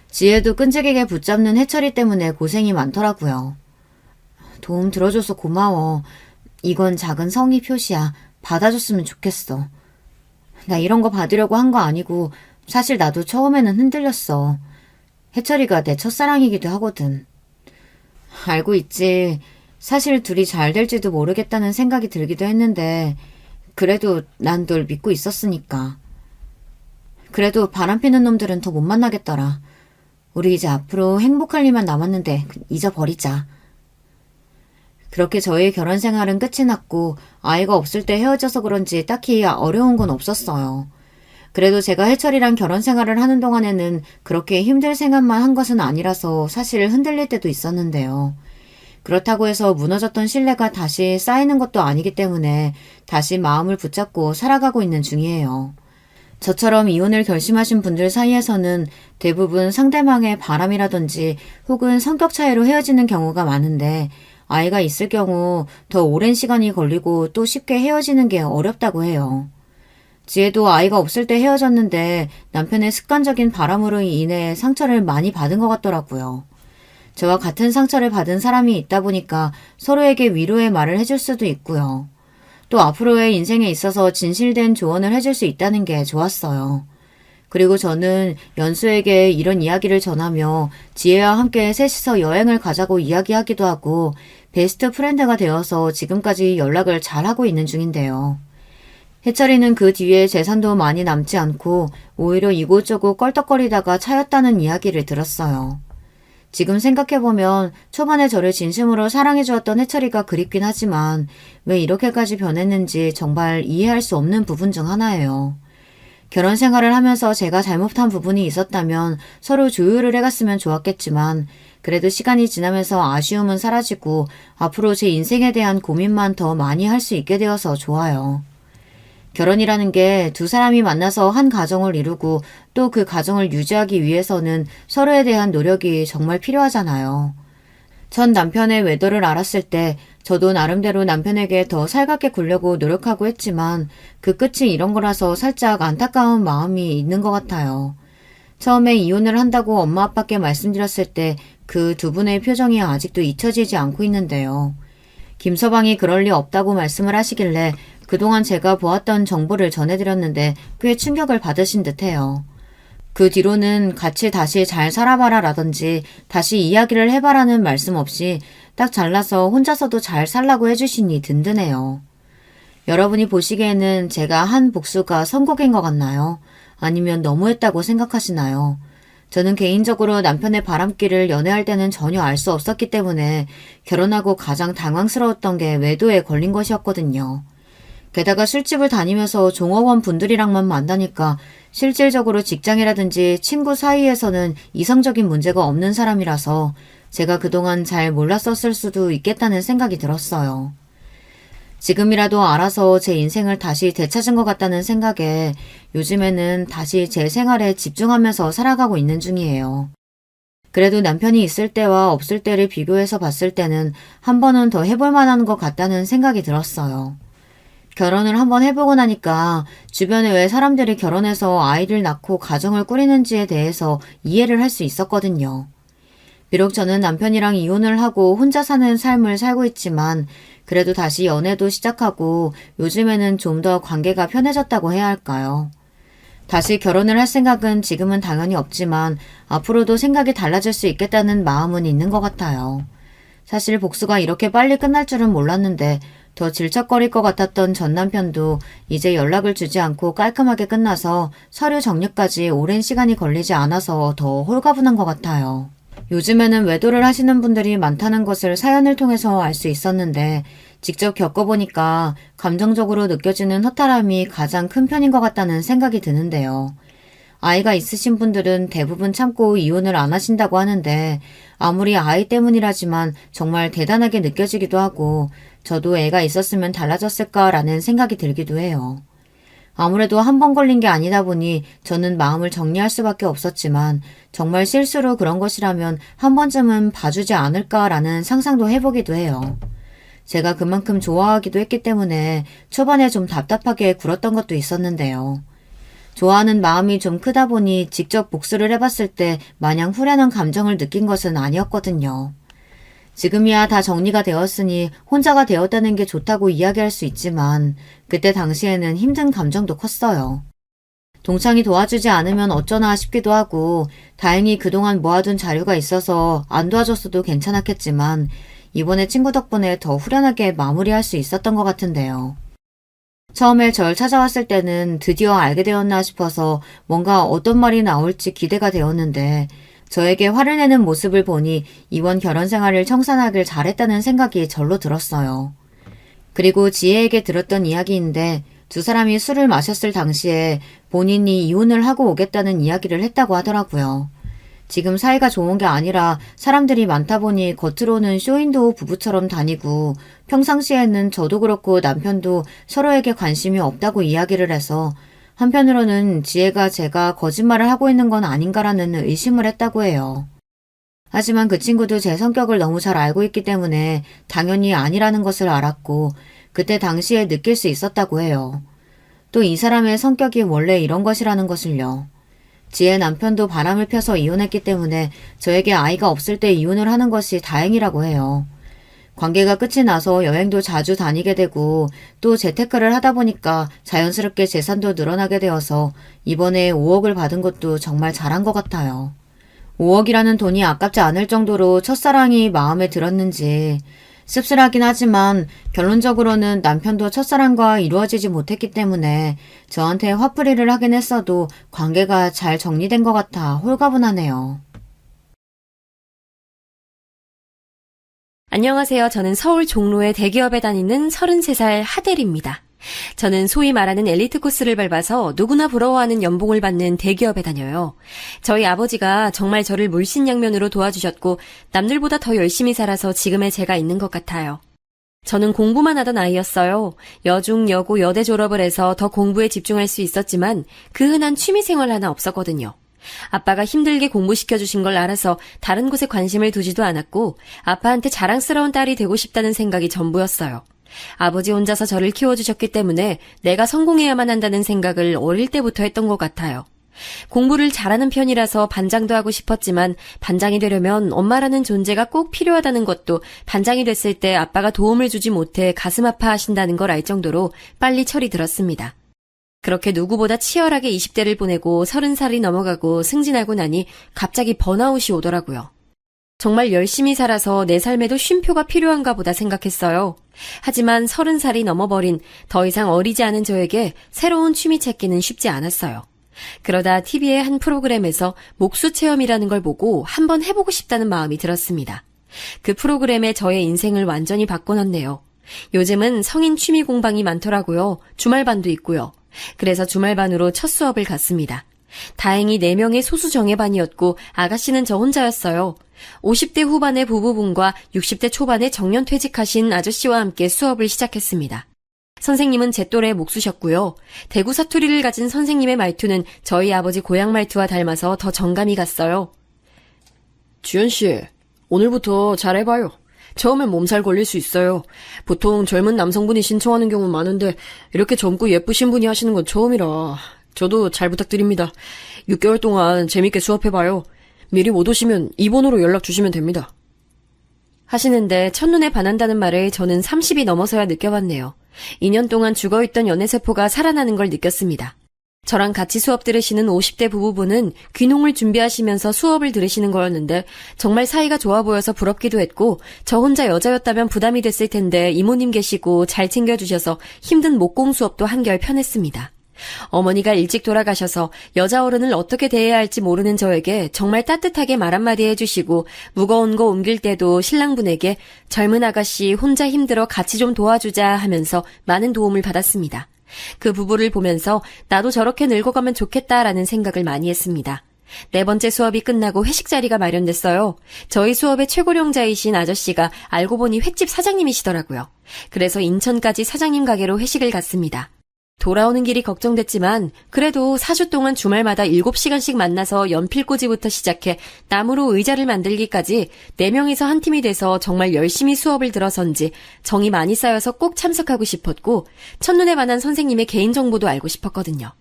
지혜도 끈질기게 붙잡는 해철이 때문에 고생이 많더라고요. 도움 들어줘서 고마워. 이건 작은 성의 표시야. 받아줬으면 좋겠어. 나 이런 거 받으려고 한 거 아니고 사실 나도 처음에는 흔들렸어. 해철이가 내 첫사랑이기도 하거든. 알고 있지. 사실 둘이 잘 될지도 모르겠다는 생각이 들기도 했는데 그래도 난 널 믿고 있었으니까. 그래도 바람피는 놈들은 더 못 만나겠더라. 우리 이제 앞으로 행복할 일만 남았는데 잊어버리자. 그렇게 저의 결혼 생활은 끝이 났고 아이가 없을 때 헤어져서 그런지 딱히 어려운 건 없었어요. 그래도 제가 해철이랑 결혼 생활을 하는 동안에는 그렇게 힘들 생각만 한 것은 아니라서 사실 흔들릴 때도 있었는데요. 그렇다고 해서 무너졌던 신뢰가 다시 쌓이는 것도 아니기 때문에 다시 마음을 붙잡고 살아가고 있는 중이에요. 저처럼 이혼을 결심하신 분들 사이에서는 대부분 상대방의 바람이라든지 혹은 성격 차이로 헤어지는 경우가 많은데 아이가 있을 경우 더 오랜 시간이 걸리고 또 쉽게 헤어지는 게 어렵다고 해요. 지혜도 아이가 없을 때 헤어졌는데 남편의 습관적인 바람으로 인해 상처를 많이 받은 것 같더라고요. 저와 같은 상처를 받은 사람이 있다 보니까 서로에게 위로의 말을 해줄 수도 있고요. 또 앞으로의 인생에 있어서 진실된 조언을 해줄 수 있다는 게 좋았어요. 그리고 저는 연수에게 이런 이야기를 전하며 지혜와 함께 셋이서 여행을 가자고 이야기하기도 하고 베스트 프렌드가 되어서 지금까지 연락을 잘하고 있는 중인데요. 해철이는 그 뒤에 재산도 많이 남지 않고 오히려 이곳저곳 껄떡거리다가 차였다는 이야기를 들었어요. 지금 생각해보면 초반에 저를 진심으로 사랑해주었던 해철이가 그립긴 하지만 왜 이렇게까지 변했는지 정말 이해할 수 없는 부분 중 하나예요. 결혼 생활을 하면서 제가 잘못한 부분이 있었다면 서로 조율을 해갔으면 좋았겠지만 그래도 시간이 지나면서 아쉬움은 사라지고 앞으로 제 인생에 대한 고민만 더 많이 할 수 있게 되어서 좋아요. 결혼이라는 게 두 사람이 만나서 한 가정을 이루고 또 그 가정을 유지하기 위해서는 서로에 대한 노력이 정말 필요하잖아요. 전 남편의 외도를 알았을 때 저도 나름대로 남편에게 더 살갑게 굴려고 노력하고 했지만 그 끝이 이런 거라서 살짝 안타까운 마음이 있는 것 같아요. 처음에 이혼을 한다고 엄마 아빠께 말씀드렸을 때 그 두 분의 표정이 아직도 잊혀지지 않고 있는데요. 김서방이 그럴 리 없다고 말씀을 하시길래 그동안 제가 보았던 정보를 전해드렸는데 꽤 충격을 받으신 듯해요. 그 뒤로는 같이 다시 잘 살아봐라 라든지 다시 이야기를 해봐라는 말씀 없이 딱 잘라서 혼자서도 잘 살라고 해주시니 든든해요. 여러분이 보시기에는 제가 한 복수가 선곡인 것 같나요? 아니면 너무했다고 생각하시나요? 저는 개인적으로 남편의 바람길을 연애할 때는 전혀 알 수 없었기 때문에 결혼하고 가장 당황스러웠던 게 외도에 걸린 것이었거든요. 게다가 술집을 다니면서 종업원 분들이랑만 만나니까 실질적으로 직장이라든지 친구 사이에서는 이성적인 문제가 없는 사람이라서 제가 그동안 잘 몰랐었을 수도 있겠다는 생각이 들었어요. 지금이라도 알아서 제 인생을 다시 되찾은 것 같다는 생각에 요즘에는 다시 제 생활에 집중하면서 살아가고 있는 중이에요. 그래도 남편이 있을 때와 없을 때를 비교해서 봤을 때는 한 번은 더 해볼 만한 것 같다는 생각이 들었어요. 결혼을 한번 해보고 나니까 주변에 왜 사람들이 결혼해서 아이를 낳고 가정을 꾸리는지에 대해서 이해를 할 수 있었거든요. 비록 저는 남편이랑 이혼을 하고 혼자 사는 삶을 살고 있지만 그래도 다시 연애도 시작하고 요즘에는 좀 더 관계가 편해졌다고 해야 할까요? 다시 결혼을 할 생각은 지금은 당연히 없지만 앞으로도 생각이 달라질 수 있겠다는 마음은 있는 것 같아요. 사실 복수가 이렇게 빨리 끝날 줄은 몰랐는데 더 질척거릴 것 같았던 전 남편도 이제 연락을 주지 않고 깔끔하게 끝나서 서류 정리까지 오랜 시간이 걸리지 않아서 더 홀가분한 것 같아요. 요즘에는 외도를 하시는 분들이 많다는 것을 사연을 통해서 알 수 있었는데 직접 겪어보니까 감정적으로 느껴지는 허탈함이 가장 큰 편인 것 같다는 생각이 드는데요. 아이가 있으신 분들은 대부분 참고 이혼을 안 하신다고 하는데 아무리 아이 때문이라지만 정말 대단하게 느껴지기도 하고 저도 애가 있었으면 달라졌을까라는 생각이 들기도 해요. 아무래도 한 번 걸린 게 아니다 보니 저는 마음을 정리할 수밖에 없었지만 정말 실수로 그런 것이라면 한 번쯤은 봐주지 않을까라는 상상도 해보기도 해요. 제가 그만큼 좋아하기도 했기 때문에 초반에 좀 답답하게 굴었던 것도 있었는데요. 좋아하는 마음이 좀 크다 보니 직접 복수를 해봤을 때 마냥 후련한 감정을 느낀 것은 아니었거든요. 지금이야 다 정리가 되었으니 혼자가 되었다는 게 좋다고 이야기할 수 있지만 그때 당시에는 힘든 감정도 컸어요. 동창이 도와주지 않으면 어쩌나 싶기도 하고 다행히 그동안 모아둔 자료가 있어서 안 도와줬어도 괜찮았겠지만 이번에 친구 덕분에 더 후련하게 마무리할 수 있었던 것 같은데요. 처음에 절 찾아왔을 때는 드디어 알게 되었나 싶어서 뭔가 어떤 말이 나올지 기대가 되었는데 저에게 화를 내는 모습을 보니 이번 결혼 생활을 청산하길 잘했다는 생각이 절로 들었어요. 그리고 지혜에게 들었던 이야기인데 두 사람이 술을 마셨을 당시에 본인이 이혼을 하고 오겠다는 이야기를 했다고 하더라고요. 지금 사이가 좋은 게 아니라 사람들이 많다 보니 겉으로는 쇼윈도우 부부처럼 다니고 평상시에는 저도 그렇고 남편도 서로에게 관심이 없다고 이야기를 해서 한편으로는 지혜가 제가 거짓말을 하고 있는 건 아닌가라는 의심을 했다고 해요. 하지만 그 친구도 제 성격을 너무 잘 알고 있기 때문에 당연히 아니라는 것을 알았고 그때 당시에 느낄 수 있었다고 해요. 또 이 사람의 성격이 원래 이런 것이라는 것을요. 지혜 남편도 바람을 펴서 이혼했기 때문에 저에게 아이가 없을 때 이혼을 하는 것이 다행이라고 해요. 관계가 끝이 나서 여행도 자주 다니게 되고 또 재테크를 하다 보니까 자연스럽게 재산도 늘어나게 되어서 이번에 5억을 받은 것도 정말 잘한 것 같아요. 5억이라는 돈이 아깝지 않을 정도로 첫사랑이 마음에 들었는지 씁쓸하긴 하지만 결론적으로는 남편도 첫사랑과 이루어지지 못했기 때문에 저한테 화풀이를 하긴 했어도 관계가 잘 정리된 것 같아 홀가분하네요. 안녕하세요. 저는 서울 종로의 대기업에 다니는 33살 하델입니다. 저는 소위 말하는 엘리트 코스를 밟아서 누구나 부러워하는 연봉을 받는 대기업에 다녀요. 저희 아버지가 정말 저를 물신양면으로 도와주셨고 남들보다 더 열심히 살아서 지금의 제가 있는 것 같아요. 저는 공부만 하던 아이였어요. 여중, 여고, 여대 졸업을 해서 더 공부에 집중할 수 있었지만 그 흔한 취미생활 하나 없었거든요. 아빠가 힘들게 공부시켜주신 걸 알아서 다른 곳에 관심을 두지도 않았고 아빠한테 자랑스러운 딸이 되고 싶다는 생각이 전부였어요. 아버지 혼자서 저를 키워주셨기 때문에 내가 성공해야만 한다는 생각을 어릴 때부터 했던 것 같아요. 공부를 잘하는 편이라서 반장도 하고 싶었지만 반장이 되려면 엄마라는 존재가 꼭 필요하다는 것도 반장이 됐을 때 아빠가 도움을 주지 못해 가슴 아파하신다는 걸 알 정도로 빨리 철이 들었습니다. 그렇게 누구보다 치열하게 20대를 보내고 30살이 넘어가고 승진하고 나니 갑자기 번아웃이 오더라고요. 정말 열심히 살아서 내 삶에도 쉼표가 필요한가 보다 생각했어요. 하지만 30살이 넘어버린 더 이상 어리지 않은 저에게 새로운 취미 찾기는 쉽지 않았어요. 그러다 TV의 한 프로그램에서 목수 체험이라는 걸 보고 한번 해보고 싶다는 마음이 들었습니다. 그 프로그램에 저의 인생을 완전히 바꿔놨네요. 요즘은 성인 취미 공방이 많더라고요. 주말반도 있고요. 그래서 주말반으로 첫 수업을 갔습니다. 다행히 4명의 소수 정예반이었고 아가씨는 저 혼자였어요. 50대 후반의 부부분과 60대 초반의 정년퇴직하신 아저씨와 함께 수업을 시작했습니다. 선생님은 제 또래 목수셨고요. 대구 사투리를 가진 선생님의 말투는 저희 아버지 고향 말투와 닮아서 더 정감이 갔어요. 주연씨, 오늘부터 잘해봐요. 처음엔 몸살 걸릴 수 있어요. 보통 젊은 남성분이 신청하는 경우 많은데 이렇게 젊고 예쁘신 분이 하시는 건 처음이라 저도 잘 부탁드립니다. 6개월 동안 재밌게 수업해봐요. 미리 못 오시면 이 번호로 연락 주시면 됩니다. 하시는데 첫눈에 반한다는 말을 저는 30이 넘어서야 느껴봤네요. 2년 동안 죽어있던 연애세포가 살아나는 걸 느꼈습니다. 저랑 같이 수업 들으시는 50대 부부분은 귀농을 준비하시면서 수업을 들으시는 거였는데 정말 사이가 좋아 보여서 부럽기도 했고 저 혼자 여자였다면 부담이 됐을 텐데 이모님 계시고 잘 챙겨주셔서 힘든 목공 수업도 한결 편했습니다. 어머니가 일찍 돌아가셔서 여자 어른을 어떻게 대해야 할지 모르는 저에게 정말 따뜻하게 말 한마디 해주시고 무거운 거 옮길 때도 신랑분에게 젊은 아가씨 혼자 힘들어 같이 좀 도와주자 하면서 많은 도움을 받았습니다. 그 부부를 보면서 나도 저렇게 늙어가면 좋겠다라는 생각을 많이 했습니다. 4번째 수업이 끝나고 회식 자리가 마련됐어요. 저희 수업의 최고령자이신 아저씨가 알고 보니 횟집 사장님이시더라고요. 그래서 인천까지 사장님 가게로 회식을 갔습니다. 돌아오는 길이 걱정됐지만 그래도 4주 동안 주말마다 7시간씩 만나서 연필꽂이부터 시작해 나무로 의자를 만들기까지 4명이서 한 팀이 돼서 정말 열심히 수업을 들어선지 정이 많이 쌓여서 꼭 참석하고 싶었고 첫눈에 반한 선생님의 개인정보도 알고 싶었거든요.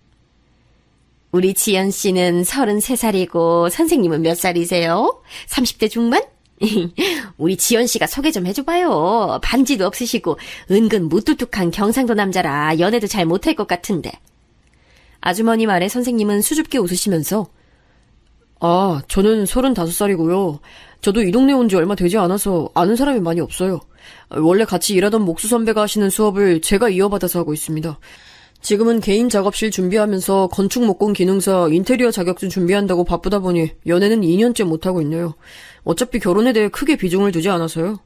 우리 지연 씨는 33살이고 선생님은 몇 살이세요? 30대 중반? 우리 지연 씨가 소개 좀 해줘봐요. 반지도 없으시고 은근 무뚝뚝한 경상도 남자라 연애도 잘 못할 것 같은데. 아주머니 말에 선생님은 수줍게 웃으시면서 저는 35살이고요. 저도 이 동네 온 지 얼마 되지 않아서 아는 사람이 많이 없어요. 원래 같이 일하던 목수 선배가 하시는 수업을 제가 이어받아서 하고 있습니다. 지금은 개인 작업실 준비하면서 건축 목공 기능사 인테리어 자격증 준비한다고 바쁘다 보니 연애는 2년째 못하고 있네요. 어차피 결혼에 대해 크게 비중을 두지 않아서요.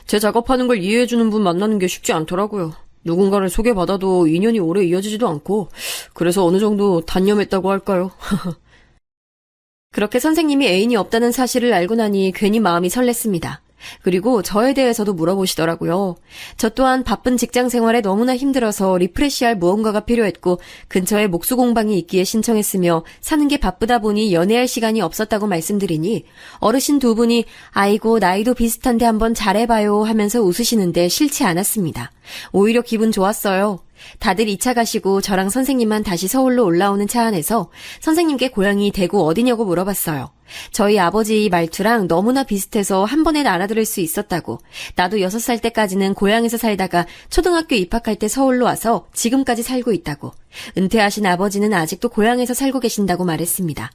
제 작업하는 걸 이해해주는 분 만나는 게 쉽지 않더라고요. 누군가를 소개받아도 인연이 오래 이어지지도 않고 그래서 어느 정도 단념했다고 할까요? 그렇게 선생님이 애인이 없다는 사실을 알고 나니 괜히 마음이 설렜습니다. 그리고 저에 대해서도 물어보시더라고요. 저 또한 바쁜 직장 생활에 너무나 힘들어서 리프레시할 무언가가 필요했고 근처에 목수공방이 있기에 신청했으며 사는 게 바쁘다 보니 연애할 시간이 없었다고 말씀드리니 어르신 두 분이 아이고 나이도 비슷한데 한번 잘해봐요 하면서 웃으시는데 싫지 않았습니다. 오히려 기분 좋았어요. 다들 2차 가시고 저랑 선생님만 다시 서울로 올라오는 차 안에서 선생님께 고향이 대구 어디냐고 물어봤어요. 저희 아버지 말투랑 너무나 비슷해서 한 번에 알아들을 수 있었다고. 나도 6살 때까지는 고향에서 살다가 초등학교 입학할 때 서울로 와서 지금까지 살고 있다고. 은퇴하신 아버지는 아직도 고향에서 살고 계신다고 말했습니다.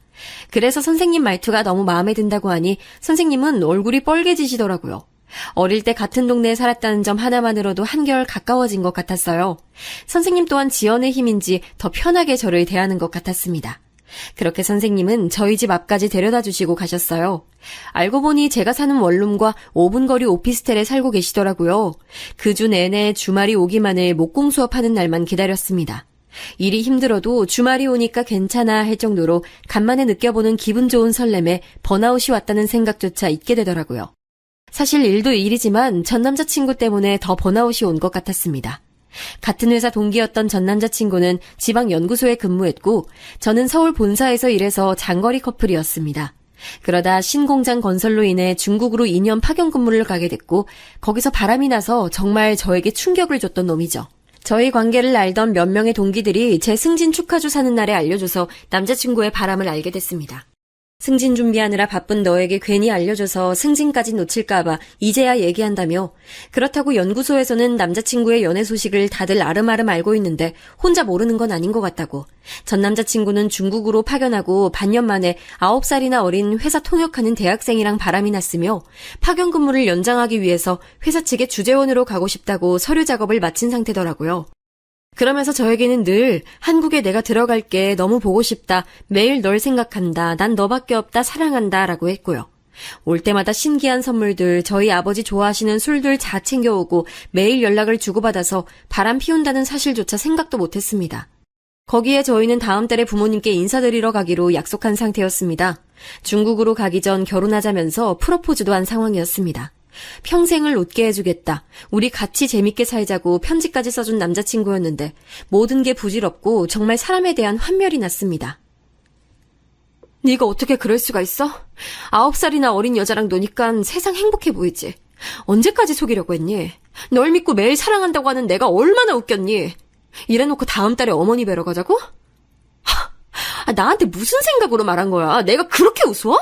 그래서 선생님 말투가 너무 마음에 든다고 하니 선생님은 얼굴이 뻘개지시더라고요. 어릴 때 같은 동네에 살았다는 점 하나만으로도 한결 가까워진 것 같았어요. 선생님 또한 지연의 힘인지 더 편하게 저를 대하는 것 같았습니다. 그렇게 선생님은 저희 집 앞까지 데려다 주시고 가셨어요. 알고 보니 제가 사는 원룸과 5분 거리 오피스텔에 살고 계시더라고요. 그 주 내내 주말이 오기만을 목공 수업하는 날만 기다렸습니다. 일이 힘들어도 주말이 오니까 괜찮아 할 정도로 간만에 느껴보는 기분 좋은 설렘에 번아웃이 왔다는 생각조차 잊게 되더라고요. 사실 일도 일이지만 전 남자친구 때문에 더 번아웃이 온 것 같았습니다. 같은 회사 동기였던 전 남자친구는 지방 연구소에 근무했고 저는 서울 본사에서 일해서 장거리 커플이었습니다. 그러다 신공장 건설로 인해 중국으로 2년 파견 근무를 가게 됐고 거기서 바람이 나서 정말 저에게 충격을 줬던 놈이죠. 저희 관계를 알던 몇 명의 동기들이 제 승진 축하주 사는 날에 알려줘서 남자친구의 바람을 알게 됐습니다. 승진 준비하느라 바쁜 너에게 괜히 알려줘서 승진까지 놓칠까봐 이제야 얘기한다며 그렇다고 연구소에서는 남자친구의 연애 소식을 다들 아름아름 알고 있는데 혼자 모르는 건 아닌 것 같다고. 전 남자친구는 중국으로 파견하고 반년 만에 9살이나 어린 회사 통역하는 대학생이랑 바람이 났으며 파견 근무를 연장하기 위해서 회사 측의 주재원으로 가고 싶다고 서류 작업을 마친 상태더라고요. 그러면서 저에게는 늘 한국에 내가 들어갈게 너무 보고 싶다 매일 널 생각한다 난 너밖에 없다 사랑한다 라고 했고요. 올 때마다 신기한 선물들 저희 아버지 좋아하시는 술들 다 챙겨오고 매일 연락을 주고받아서 바람 피운다는 사실조차 생각도 못했습니다. 거기에 저희는 다음 달에 부모님께 인사드리러 가기로 약속한 상태였습니다. 중국으로 가기 전 결혼하자면서 프로포즈도 한 상황이었습니다. 평생을 웃게 해주겠다. 우리 같이 재밌게 살자고 편지까지 써준 남자친구였는데 모든 게 부질없고 정말 사람에 대한 환멸이 났습니다. 네가 어떻게 그럴 수가 있어? 9살이나 어린 여자랑 노니까 세상 행복해 보이지. 언제까지 속이려고 했니? 널 믿고 매일 사랑한다고 하는 내가 얼마나 웃겼니? 이래놓고 다음 달에 어머니 뵈러 가자고? 나한테 무슨 생각으로 말한 거야? 내가 그렇게 우스워?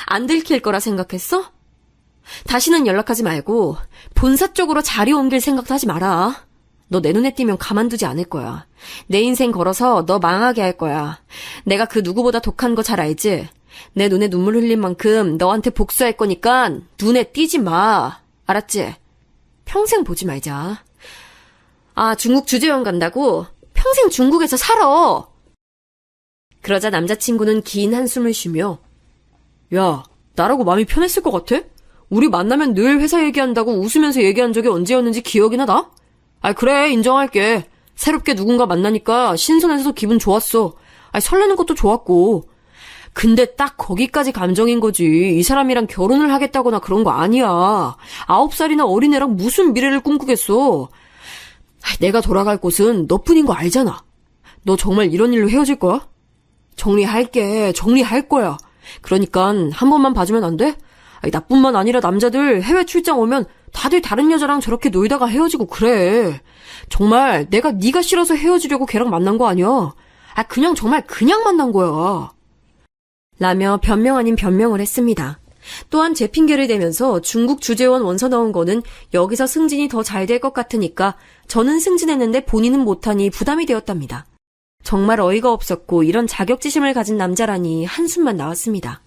안 들킬 거라 생각했어? 다시는 연락하지 말고 본사 쪽으로 자리 옮길 생각도 하지 마라. 너 내 눈에 띄면 가만두지 않을 거야. 내 인생 걸어서 너 망하게 할 거야. 내가 그 누구보다 독한 거 잘 알지? 내 눈에 눈물 흘린 만큼 너한테 복수할 거니까 눈에 띄지 마. 알았지? 평생 보지 말자. 중국 주재원 간다고? 평생 중국에서 살아. 그러자 남자친구는 긴 한숨을 쉬며 야, 나라고 마음이 편했을 것 같아? 우리 만나면 늘 회사 얘기한다고 웃으면서 얘기한 적이 언제였는지 기억이나 나? 그래, 인정할게. 새롭게 누군가 만나니까 신선해서 기분 좋았어. 설레는 것도 좋았고. 근데 딱 거기까지 감정인 거지. 이 사람이랑 결혼을 하겠다거나 그런 거 아니야. 9살이나 어린애랑 무슨 미래를 꿈꾸겠어. 내가 돌아갈 곳은 너뿐인 거 알잖아. 너 정말 이런 일로 헤어질 거야? 정리할게. 정리할 거야. 그러니까 한 번만 봐주면 안 돼? 나뿐만 아니라 남자들 해외 출장 오면 다들 다른 여자랑 저렇게 놀다가 헤어지고 그래. 정말 내가 네가 싫어서 헤어지려고 걔랑 만난 거 아니야. 그냥 정말 그냥 만난 거야. 라며 변명 아닌 변명을 했습니다. 또한 제 핑계를 대면서 중국 주재원 원서 넣은 거는 여기서 승진이 더 잘 될 것 같으니까 저는 승진했는데 본인은 못하니 부담이 되었답니다. 정말 어이가 없었고 이런 자격지심을 가진 남자라니 한숨만 나왔습니다.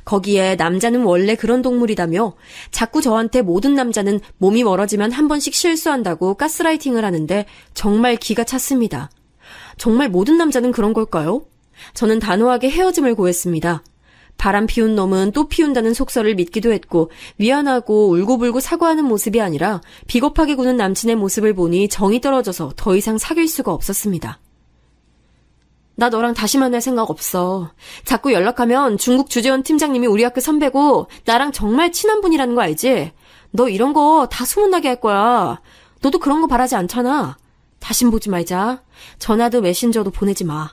거기에 남자는 원래 그런 동물이다며 자꾸 저한테 모든 남자는 몸이 멀어지면 한 번씩 실수한다고 가스라이팅을 하는데 정말 기가 찼습니다. 정말 모든 남자는 그런 걸까요? 저는 단호하게 헤어짐을 고했습니다. 바람 피운 놈은 또 피운다는 속설을 믿기도 했고 미안하고 울고불고 사과하는 모습이 아니라 비겁하게 구는 남친의 모습을 보니 정이 떨어져서 더 이상 사귈 수가 없었습니다. 나 너랑 다시 만날 생각 없어. 자꾸 연락하면 중국 주재원 팀장님이 우리 학교 선배고 나랑 정말 친한 분이라는 거 알지? 너 이런 거 다 소문나게 할 거야. 너도 그런 거 바라지 않잖아. 다신 보지 말자. 전화도 메신저도 보내지 마.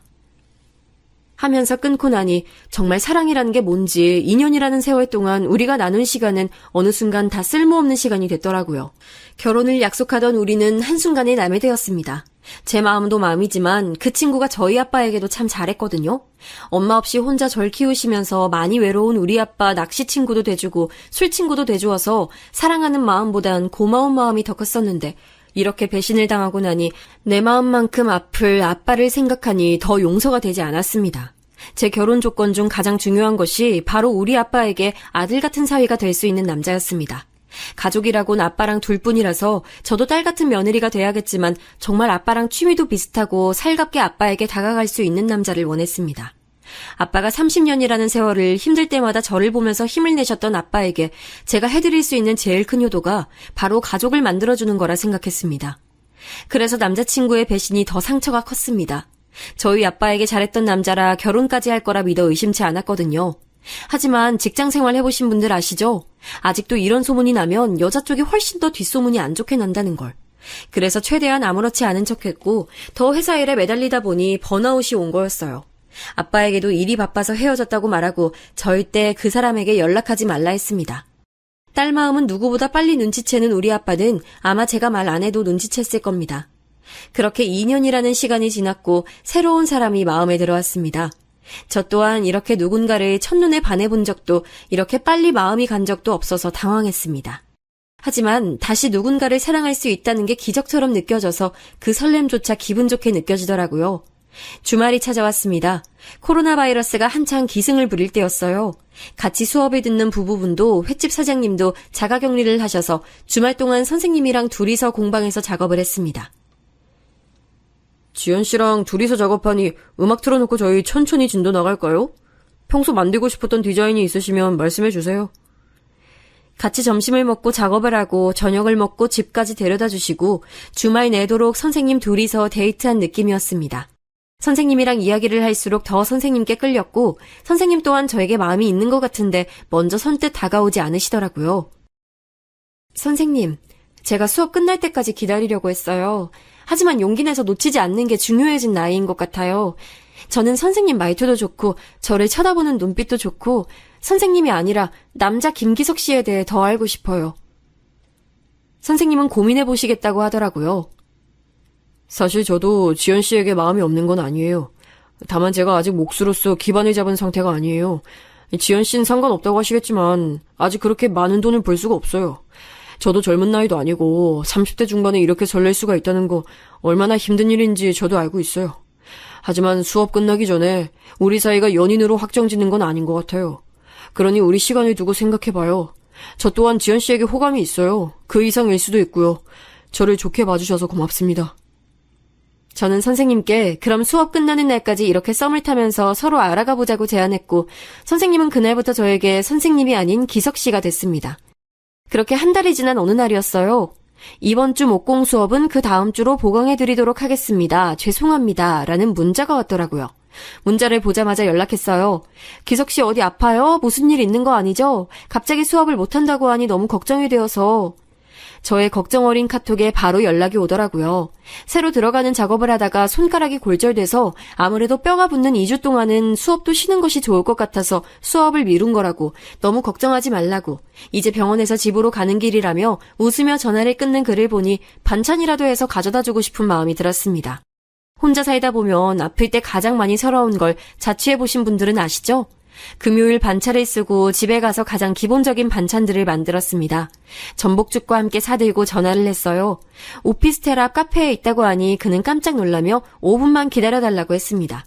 하면서 끊고 나니 정말 사랑이라는 게 뭔지 2년이라는 세월 동안 우리가 나눈 시간은 어느 순간 다 쓸모없는 시간이 됐더라고요. 결혼을 약속하던 우리는 한순간에 남이 되었습니다. 제 마음도 마음이지만 그 친구가 저희 아빠에게도 참 잘했거든요. 엄마 없이 혼자 절 키우시면서 많이 외로운 우리 아빠 낚시 친구도 돼주고 술 친구도 돼주어서 사랑하는 마음보단 고마운 마음이 더 컸었는데 이렇게 배신을 당하고 나니 내 마음만큼 아플 아빠를 생각하니 더 용서가 되지 않았습니다. 제 결혼 조건 중 가장 중요한 것이 바로 우리 아빠에게 아들 같은 사위가 될 수 있는 남자였습니다. 가족이라곤 아빠랑 둘뿐이라서 저도 딸 같은 며느리가 돼야겠지만 정말 아빠랑 취미도 비슷하고 살갑게 아빠에게 다가갈 수 있는 남자를 원했습니다. 아빠가 30년이라는 세월을 힘들 때마다 저를 보면서 힘을 내셨던 아빠에게 제가 해드릴 수 있는 제일 큰 효도가 바로 가족을 만들어주는 거라 생각했습니다. 그래서 남자친구의 배신이 더 상처가 컸습니다. 저희 아빠에게 잘했던 남자라 결혼까지 할 거라 믿어 의심치 않았거든요. 하지만 직장생활 해보신 분들 아시죠? 아직도 이런 소문이 나면 여자 쪽이 훨씬 더 뒷소문이 안 좋게 난다는 걸. 그래서 최대한 아무렇지 않은 척했고 더 회사 일에 매달리다 보니 번아웃이 온 거였어요. 아빠에게도 일이 바빠서 헤어졌다고 말하고 절대 그 사람에게 연락하지 말라 했습니다. 딸 마음은 누구보다 빨리 눈치채는 우리 아빠는 아마 제가 말 안 해도 눈치챘을 겁니다. 그렇게 2년이라는 시간이 지났고 새로운 사람이 마음에 들어왔습니다. 저 또한 이렇게 누군가를 첫눈에 반해본 적도 이렇게 빨리 마음이 간 적도 없어서 당황했습니다. 하지만 다시 누군가를 사랑할 수 있다는 게 기적처럼 느껴져서 그 설렘조차 기분 좋게 느껴지더라고요. 주말이 찾아왔습니다. 코로나 바이러스가 한창 기승을 부릴 때였어요. 같이 수업을 듣는 부부분도 횟집 사장님도 자가격리를 하셔서 주말 동안 선생님이랑 둘이서 공방에서 작업을 했습니다. 지연 씨랑 둘이서 작업하니 음악 틀어놓고 저희 천천히 진도 나갈까요? 평소 만들고 싶었던 디자인이 있으시면 말씀해 주세요. 같이 점심을 먹고 작업을 하고 저녁을 먹고 집까지 데려다 주시고 주말 내도록 선생님 둘이서 데이트한 느낌이었습니다. 선생님이랑 이야기를 할수록 더 선생님께 끌렸고 선생님 또한 저에게 마음이 있는 것 같은데 먼저 선뜻 다가오지 않으시더라고요. 선생님, 제가 수업 끝날 때까지 기다리려고 했어요. 하지만 용기 내서 놓치지 않는 게 중요해진 나이인 것 같아요. 저는 선생님 말투도 좋고 저를 쳐다보는 눈빛도 좋고 선생님이 아니라 남자 김기석 씨에 대해 더 알고 싶어요. 선생님은 고민해 보시겠다고 하더라고요. 사실 저도 지연 씨에게 마음이 없는 건 아니에요. 다만 제가 아직 몫으로서 기반을 잡은 상태가 아니에요. 지연 씨는 상관없다고 하시겠지만 아직 그렇게 많은 돈을 벌 수가 없어요. 저도 젊은 나이도 아니고 30대 중반에 이렇게 설렐 수가 있다는 거 얼마나 힘든 일인지 저도 알고 있어요. 하지만 수업 끝나기 전에 우리 사이가 연인으로 확정짓는 건 아닌 것 같아요. 그러니 우리 시간을 두고 생각해봐요. 저 또한 지연 씨에게 호감이 있어요. 그 이상일 수도 있고요. 저를 좋게 봐주셔서 고맙습니다. 저는 선생님께 그럼 수업 끝나는 날까지 이렇게 썸을 타면서 서로 알아가 보자고 제안했고 선생님은 그날부터 저에게 선생님이 아닌 기석 씨가 됐습니다. 그렇게 한 달이 지난 어느 날이었어요. 이번 주 목공 수업은 그 다음 주로 보강해드리도록 하겠습니다. 죄송합니다. 라는 문자가 왔더라고요. 문자를 보자마자 연락했어요. 기석 씨 어디 아파요? 무슨 일 있는 거 아니죠? 갑자기 수업을 못한다고 하니 너무 걱정이 되어서. 저의 걱정 어린 카톡에 바로 연락이 오더라고요. 새로 들어가는 작업을 하다가 손가락이 골절돼서 아무래도 뼈가 붙는 2주 동안은 수업도 쉬는 것이 좋을 것 같아서 수업을 미룬 거라고, 너무 걱정하지 말라고, 이제 병원에서 집으로 가는 길이라며 웃으며 전화를 끊는 글을 보니 반찬이라도 해서 가져다 주고 싶은 마음이 들었습니다. 혼자 살다 보면 아플 때 가장 많이 서러운 걸 자취해보신 분들은 아시죠? 금요일 반차를 쓰고 집에 가서 가장 기본적인 반찬들을 만들었습니다. 전복죽과 함께 사들고 전화를 했어요. 오피스텔 앞 카페에 있다고 하니 그는 깜짝 놀라며 5분만 기다려달라고 했습니다.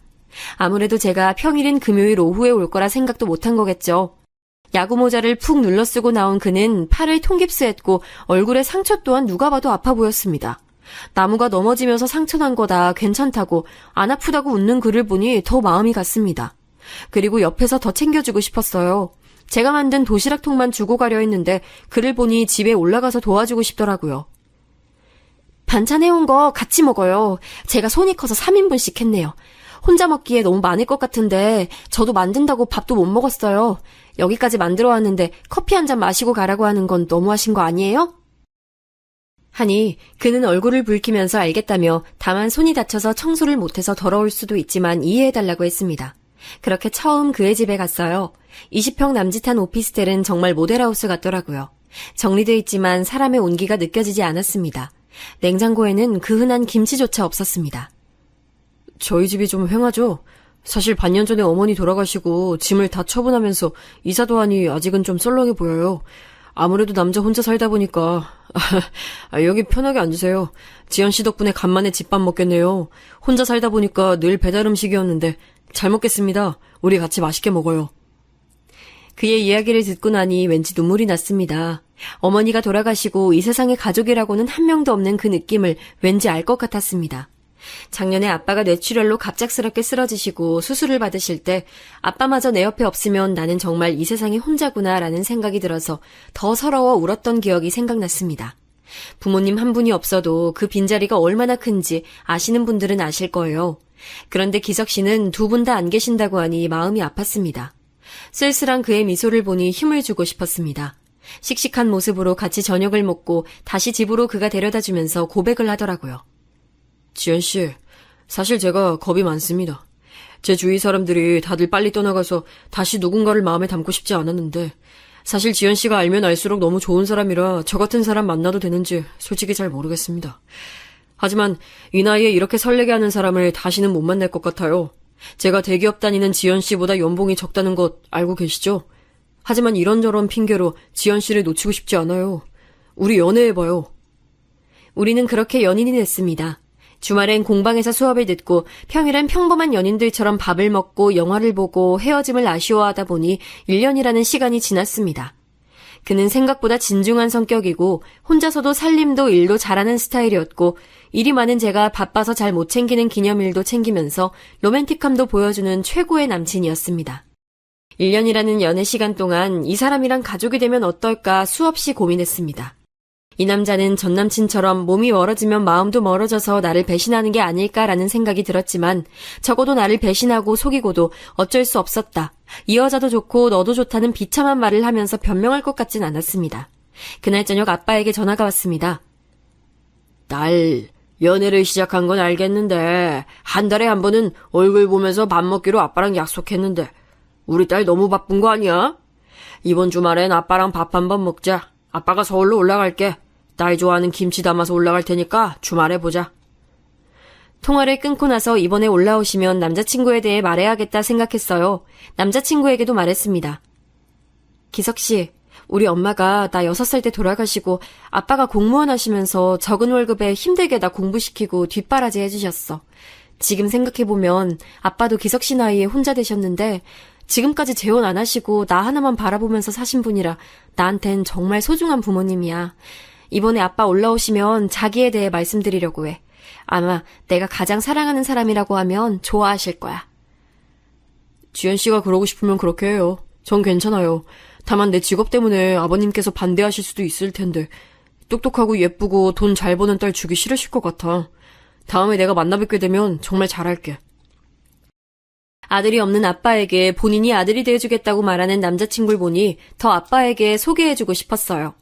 아무래도 제가 평일인 금요일 오후에 올 거라 생각도 못한 거겠죠. 야구 모자를 푹 눌러 쓰고 나온 그는 팔을 통깁스했고 얼굴에 상처 또한 누가 봐도 아파 보였습니다. 나무가 넘어지면서 상처난 거다, 괜찮다고, 안 아프다고 웃는 그를 보니 더 마음이 갔습니다. 그리고 옆에서 더 챙겨주고 싶었어요. 제가 만든 도시락통만 주고 가려 했는데 그를 보니 집에 올라가서 도와주고 싶더라고요. 반찬 해온 거 같이 먹어요. 제가 손이 커서 3인분씩 했네요. 혼자 먹기에 너무 많을 것 같은데 저도 만든다고 밥도 못 먹었어요. 여기까지 만들어 왔는데 커피 한 잔 마시고 가라고 하는 건 너무하신 거 아니에요? 하니 그는 얼굴을 붉히면서 알겠다며 다만 손이 다쳐서 청소를 못해서 더러울 수도 있지만 이해해달라고 했습니다. 그렇게 처음 그의 집에 갔어요. 20평 남짓한 오피스텔은 정말 모델하우스 같더라고요. 정리돼 있지만 사람의 온기가 느껴지지 않았습니다. 냉장고에는 그 흔한 김치조차 없었습니다. 저희 집이 좀 휑하죠? 사실 반년 전에 어머니 돌아가시고 짐을 다 처분하면서 이사도 하니 아직은 좀 썰렁해 보여요. 아무래도 남자 혼자 살다 보니까 여기 편하게 앉으세요. 지연씨 덕분에 간만에 집밥 먹겠네요. 혼자 살다 보니까 늘 배달 음식이었는데 잘 먹겠습니다. 우리 같이 맛있게 먹어요. 그의 이야기를 듣고 나니 왠지 눈물이 났습니다. 어머니가 돌아가시고 이 세상에 가족이라고는 한 명도 없는 그 느낌을 왠지 알 것 같았습니다. 작년에 아빠가 뇌출혈로 갑작스럽게 쓰러지시고 수술을 받으실 때 아빠마저 내 옆에 없으면 나는 정말 이 세상에 혼자구나 라는 생각이 들어서 더 서러워 울었던 기억이 생각났습니다. 부모님 한 분이 없어도 그 빈자리가 얼마나 큰지 아시는 분들은 아실 거예요. 그런데 기석 씨는 두 분 다 안 계신다고 하니 마음이 아팠습니다. 쓸쓸한 그의 미소를 보니 힘을 주고 싶었습니다. 씩씩한 모습으로 같이 저녁을 먹고 다시 집으로 그가 데려다주면서 고백을 하더라고요. 지연씨, 사실 제가 겁이 많습니다. 제 주위 사람들이 다들 빨리 떠나가서 다시 누군가를 마음에 담고 싶지 않았는데 사실 지연씨가 알면 알수록 너무 좋은 사람이라 저 같은 사람 만나도 되는지 솔직히 잘 모르겠습니다. 하지만 이 나이에 이렇게 설레게 하는 사람을 다시는 못 만날 것 같아요. 제가 대기업 다니는 지연씨보다 연봉이 적다는 것 알고 계시죠? 하지만 이런저런 핑계로 지연씨를 놓치고 싶지 않아요. 우리 연애해봐요. 우리는 그렇게 연인이 됐습니다. 주말엔 공방에서 수업을 듣고 평일엔 평범한 연인들처럼 밥을 먹고 영화를 보고 헤어짐을 아쉬워하다 보니 1년이라는 시간이 지났습니다. 그는 생각보다 진중한 성격이고 혼자서도 살림도 일도 잘하는 스타일이었고 일이 많은 제가 바빠서 잘 못 챙기는 기념일도 챙기면서 로맨틱함도 보여주는 최고의 남친이었습니다. 1년이라는 연애 시간 동안 이 사람이랑 가족이 되면 어떨까 수없이 고민했습니다. 이 남자는 전 남친처럼 몸이 멀어지면 마음도 멀어져서 나를 배신하는 게 아닐까라는 생각이 들었지만 적어도 나를 배신하고 속이고도 어쩔 수 없었다. 이 여자도 좋고 너도 좋다는 비참한 말을 하면서 변명할 것 같진 않았습니다. 그날 저녁 아빠에게 전화가 왔습니다. 딸, 연애를 시작한 건 알겠는데 한 달에 한 번은 얼굴 보면서 밥 먹기로 아빠랑 약속했는데 우리 딸 너무 바쁜 거 아니야? 이번 주말엔 아빠랑 밥 한번 먹자. 아빠가 서울로 올라갈게. 딸 좋아하는 김치 담아서 올라갈 테니까 주말에 보자. 통화를 끊고 나서 이번에 올라오시면 남자친구에 대해 말해야겠다 생각했어요. 남자친구에게도 말했습니다. 기석씨, 우리 엄마가 나 6살 때 돌아가시고 아빠가 공무원 하시면서 적은 월급에 힘들게 나 공부시키고 뒷바라지 해주셨어. 지금 생각해보면 아빠도 기석씨 나이에 혼자 되셨는데 지금까지 재혼 안 하시고 나 하나만 바라보면서 사신 분이라 나한텐 정말 소중한 부모님이야. 이번에 아빠 올라오시면 자기에 대해 말씀드리려고 해. 아마 내가 가장 사랑하는 사람이라고 하면 좋아하실 거야. 지연씨가 그러고 싶으면 그렇게 해요. 전 괜찮아요. 다만 내 직업 때문에 아버님께서 반대하실 수도 있을 텐데 똑똑하고 예쁘고 돈 잘 버는 딸 주기 싫으실 것 같아. 다음에 내가 만나뵙게 되면 정말 잘할게. 아들이 없는 아빠에게 본인이 아들이 돼주겠다고 말하는 남자친구를 보니 더 아빠에게 소개해주고 싶었어요.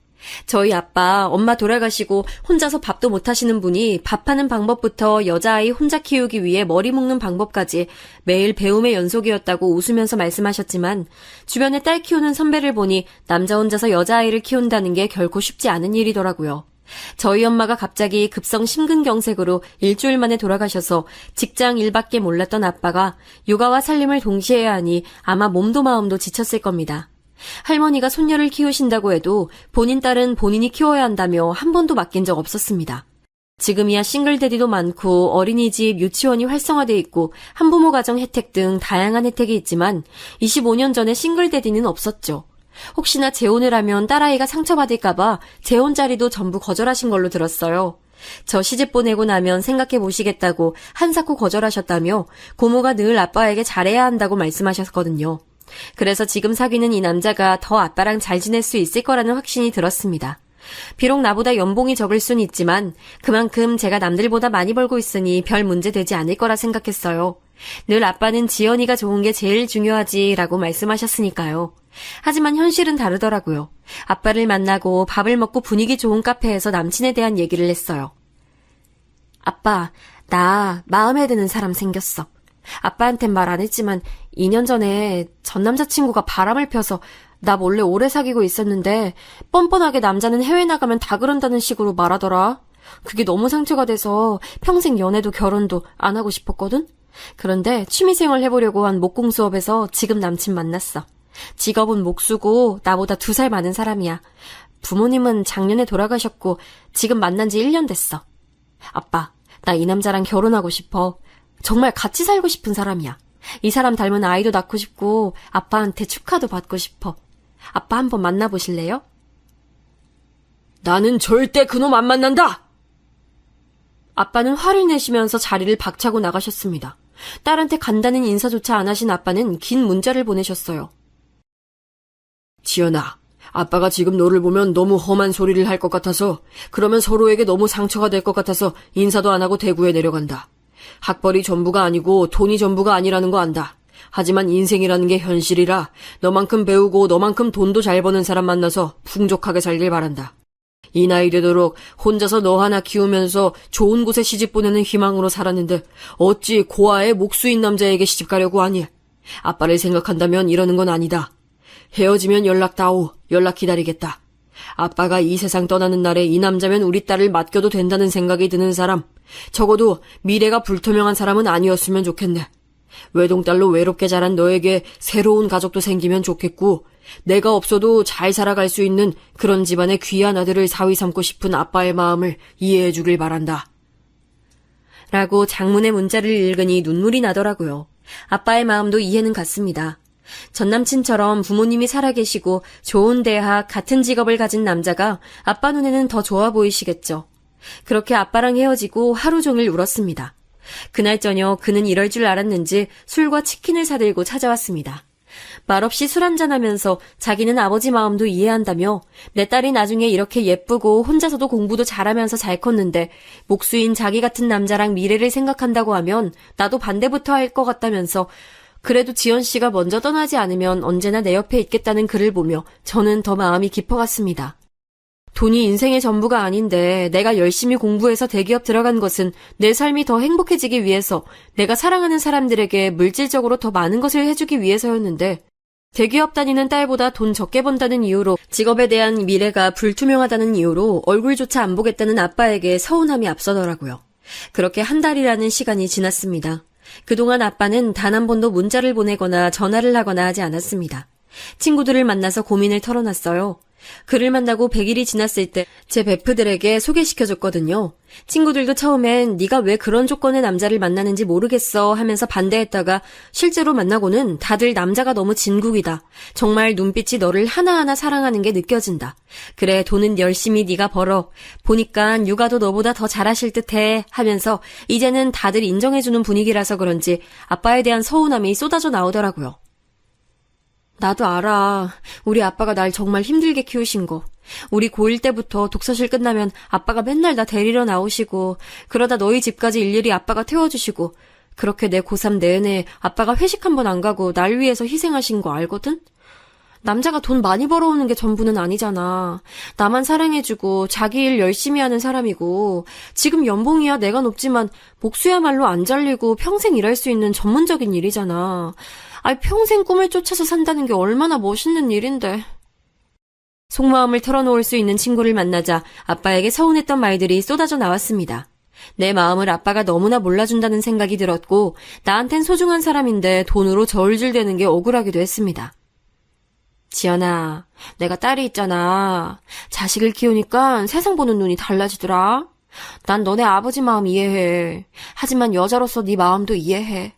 저희 아빠, 엄마 돌아가시고 혼자서 밥도 못 하시는 분이 밥하는 방법부터 여자아이 혼자 키우기 위해 머리 묶는 방법까지 매일 배움의 연속이었다고 웃으면서 말씀하셨지만 주변에 딸 키우는 선배를 보니 남자 혼자서 여자아이를 키운다는 게 결코 쉽지 않은 일이더라고요. 저희 엄마가 갑자기 급성 심근경색으로 일주일 만에 돌아가셔서 직장 일밖에 몰랐던 아빠가 육아와 살림을 동시에 해야 하니 아마 몸도 마음도 지쳤을 겁니다. 할머니가 손녀를 키우신다고 해도 본인 딸은 본인이 키워야 한다며 한 번도 맡긴 적 없었습니다. 지금이야 싱글데디도 많고 어린이집, 유치원이 활성화돼 있고 한부모 가정 혜택 등 다양한 혜택이 있지만 25년 전에 싱글데디는 없었죠. 혹시나 재혼을 하면 딸아이가 상처받을까봐 재혼 자리도 전부 거절하신 걸로 들었어요. 저 시집 보내고 나면 생각해 보시겠다고 한사코 거절하셨다며 고모가 늘 아빠에게 잘해야 한다고 말씀하셨거든요. 그래서 지금 사귀는 이 남자가 더 아빠랑 잘 지낼 수 있을 거라는 확신이 들었습니다. 비록 나보다 연봉이 적을 순 있지만 그만큼 제가 남들보다 많이 벌고 있으니 별 문제 되지 않을 거라 생각했어요. 늘 아빠는 지연이가 좋은 게 제일 중요하지라고 말씀하셨으니까요. 하지만 현실은 다르더라고요. 아빠를 만나고 밥을 먹고 분위기 좋은 카페에서 남친에 대한 얘기를 했어요. 아빠, 나 마음에 드는 사람 생겼어. 아빠한텐 말 안 했지만 2년 전에 전 남자친구가 바람을 펴서 나 몰래 오래 사귀고 있었는데 뻔뻔하게 남자는 해외 나가면 다 그런다는 식으로 말하더라. 그게 너무 상처가 돼서 평생 연애도 결혼도 안 하고 싶었거든? 그런데 취미생활 해보려고 한 목공 수업에서 지금 남친 만났어. 직업은 목수고 나보다 2살 많은 사람이야. 부모님은 작년에 돌아가셨고 지금 만난 지 1년 됐어. 아빠, 나 이 남자랑 결혼하고 싶어. 정말 같이 살고 싶은 사람이야. 이 사람 닮은 아이도 낳고 싶고 아빠한테 축하도 받고 싶어. 아빠 한번 만나보실래요? 나는 절대 그놈 안 만난다! 아빠는 화를 내시면서 자리를 박차고 나가셨습니다. 딸한테 간다는 인사조차 안 하신 아빠는 긴 문자를 보내셨어요. 지연아, 아빠가 지금 너를 보면 너무 험한 소리를 할 것 같아서 그러면 서로에게 너무 상처가 될 것 같아서 인사도 안 하고 대구에 내려간다. 학벌이 전부가 아니고 돈이 전부가 아니라는 거 안다. 하지만 인생이라는 게 현실이라 너만큼 배우고 너만큼 돈도 잘 버는 사람 만나서 풍족하게 살길 바란다. 이 나이 되도록 혼자서 너 하나 키우면서 좋은 곳에 시집 보내는 희망으로 살았는데 어찌 고아의 목수인 남자에게 시집 가려고 하니? 아빠를 생각한다면 이러는 건 아니다. 헤어지면 연락다오. 연락 기다리겠다. 아빠가 이 세상 떠나는 날에 이 남자면 우리 딸을 맡겨도 된다는 생각이 드는 사람, 적어도 미래가 불투명한 사람은 아니었으면 좋겠네. 외동딸로 외롭게 자란 너에게 새로운 가족도 생기면 좋겠고 내가 없어도 잘 살아갈 수 있는 그런 집안의 귀한 아들을 사위 삼고 싶은 아빠의 마음을 이해해 주길 바란다. 라고 장문의 문자를 읽으니 눈물이 나더라고요. 아빠의 마음도 이해는 갔습니다. 전남친처럼 부모님이 살아계시고 좋은 대학, 같은 직업을 가진 남자가 아빠 눈에는 더 좋아 보이시겠죠. 그렇게 아빠랑 헤어지고 하루 종일 울었습니다. 그날 저녁 그는 이럴 줄 알았는지 술과 치킨을 사들고 찾아왔습니다. 말없이 술 한잔하면서 자기는 아버지 마음도 이해한다며 내 딸이 나중에 이렇게 예쁘고 혼자서도 공부도 잘하면서 잘 컸는데 목수인 자기 같은 남자랑 미래를 생각한다고 하면 나도 반대부터 할 것 같다면서 그래도 지연 씨가 먼저 떠나지 않으면 언제나 내 옆에 있겠다는 글을 보며 저는 더 마음이 깊어갔습니다. 돈이 인생의 전부가 아닌데 내가 열심히 공부해서 대기업 들어간 것은 내 삶이 더 행복해지기 위해서 내가 사랑하는 사람들에게 물질적으로 더 많은 것을 해주기 위해서였는데 대기업 다니는 딸보다 돈 적게 번다는 이유로 직업에 대한 미래가 불투명하다는 이유로 얼굴조차 안 보겠다는 아빠에게 서운함이 앞서더라고요. 그렇게 한 달이라는 시간이 지났습니다. 그동안 아빠는 단 한 번도 문자를 보내거나 전화를 하거나 하지 않았습니다. 친구들을 만나서 고민을 털어놨어요. 그를 만나고 100일이 지났을 때 제 베프들에게 소개시켜줬거든요. 친구들도 처음엔 네가 왜 그런 조건의 남자를 만나는지 모르겠어 하면서 반대했다가 실제로 만나고는 다들 남자가 너무 진국이다. 정말 눈빛이 너를 하나하나 사랑하는 게 느껴진다. 그래 돈은 열심히 네가 벌어. 보니까 육아도 너보다 더 잘하실 듯해 하면서 이제는 다들 인정해주는 분위기라서 그런지 아빠에 대한 서운함이 쏟아져 나오더라고요. 나도 알아. 우리 아빠가 날 정말 힘들게 키우신 거. 우리 고1 때부터 독서실 끝나면 아빠가 맨날 나 데리러 나오시고 그러다 너희 집까지 일일이 아빠가 태워주시고 그렇게 내 고3 내내 아빠가 회식 한 번 안 가고 날 위해서 희생하신 거 알거든? 남자가 돈 많이 벌어오는 게 전부는 아니잖아. 나만 사랑해주고 자기 일 열심히 하는 사람이고 지금 연봉이야 내가 높지만 목수야말로 안 잘리고 평생 일할 수 있는 전문적인 일이잖아. 평생 꿈을 쫓아서 산다는 게 얼마나 멋있는 일인데. 속마음을 털어놓을 수 있는 친구를 만나자 아빠에게 서운했던 말들이 쏟아져 나왔습니다. 내 마음을 아빠가 너무나 몰라준다는 생각이 들었고 나한텐 소중한 사람인데 돈으로 저울질대는 게 억울하기도 했습니다. 지연아, 내가 딸이 있잖아. 자식을 키우니까 세상 보는 눈이 달라지더라. 난 너네 아버지 마음 이해해. 하지만 여자로서 네 마음도 이해해.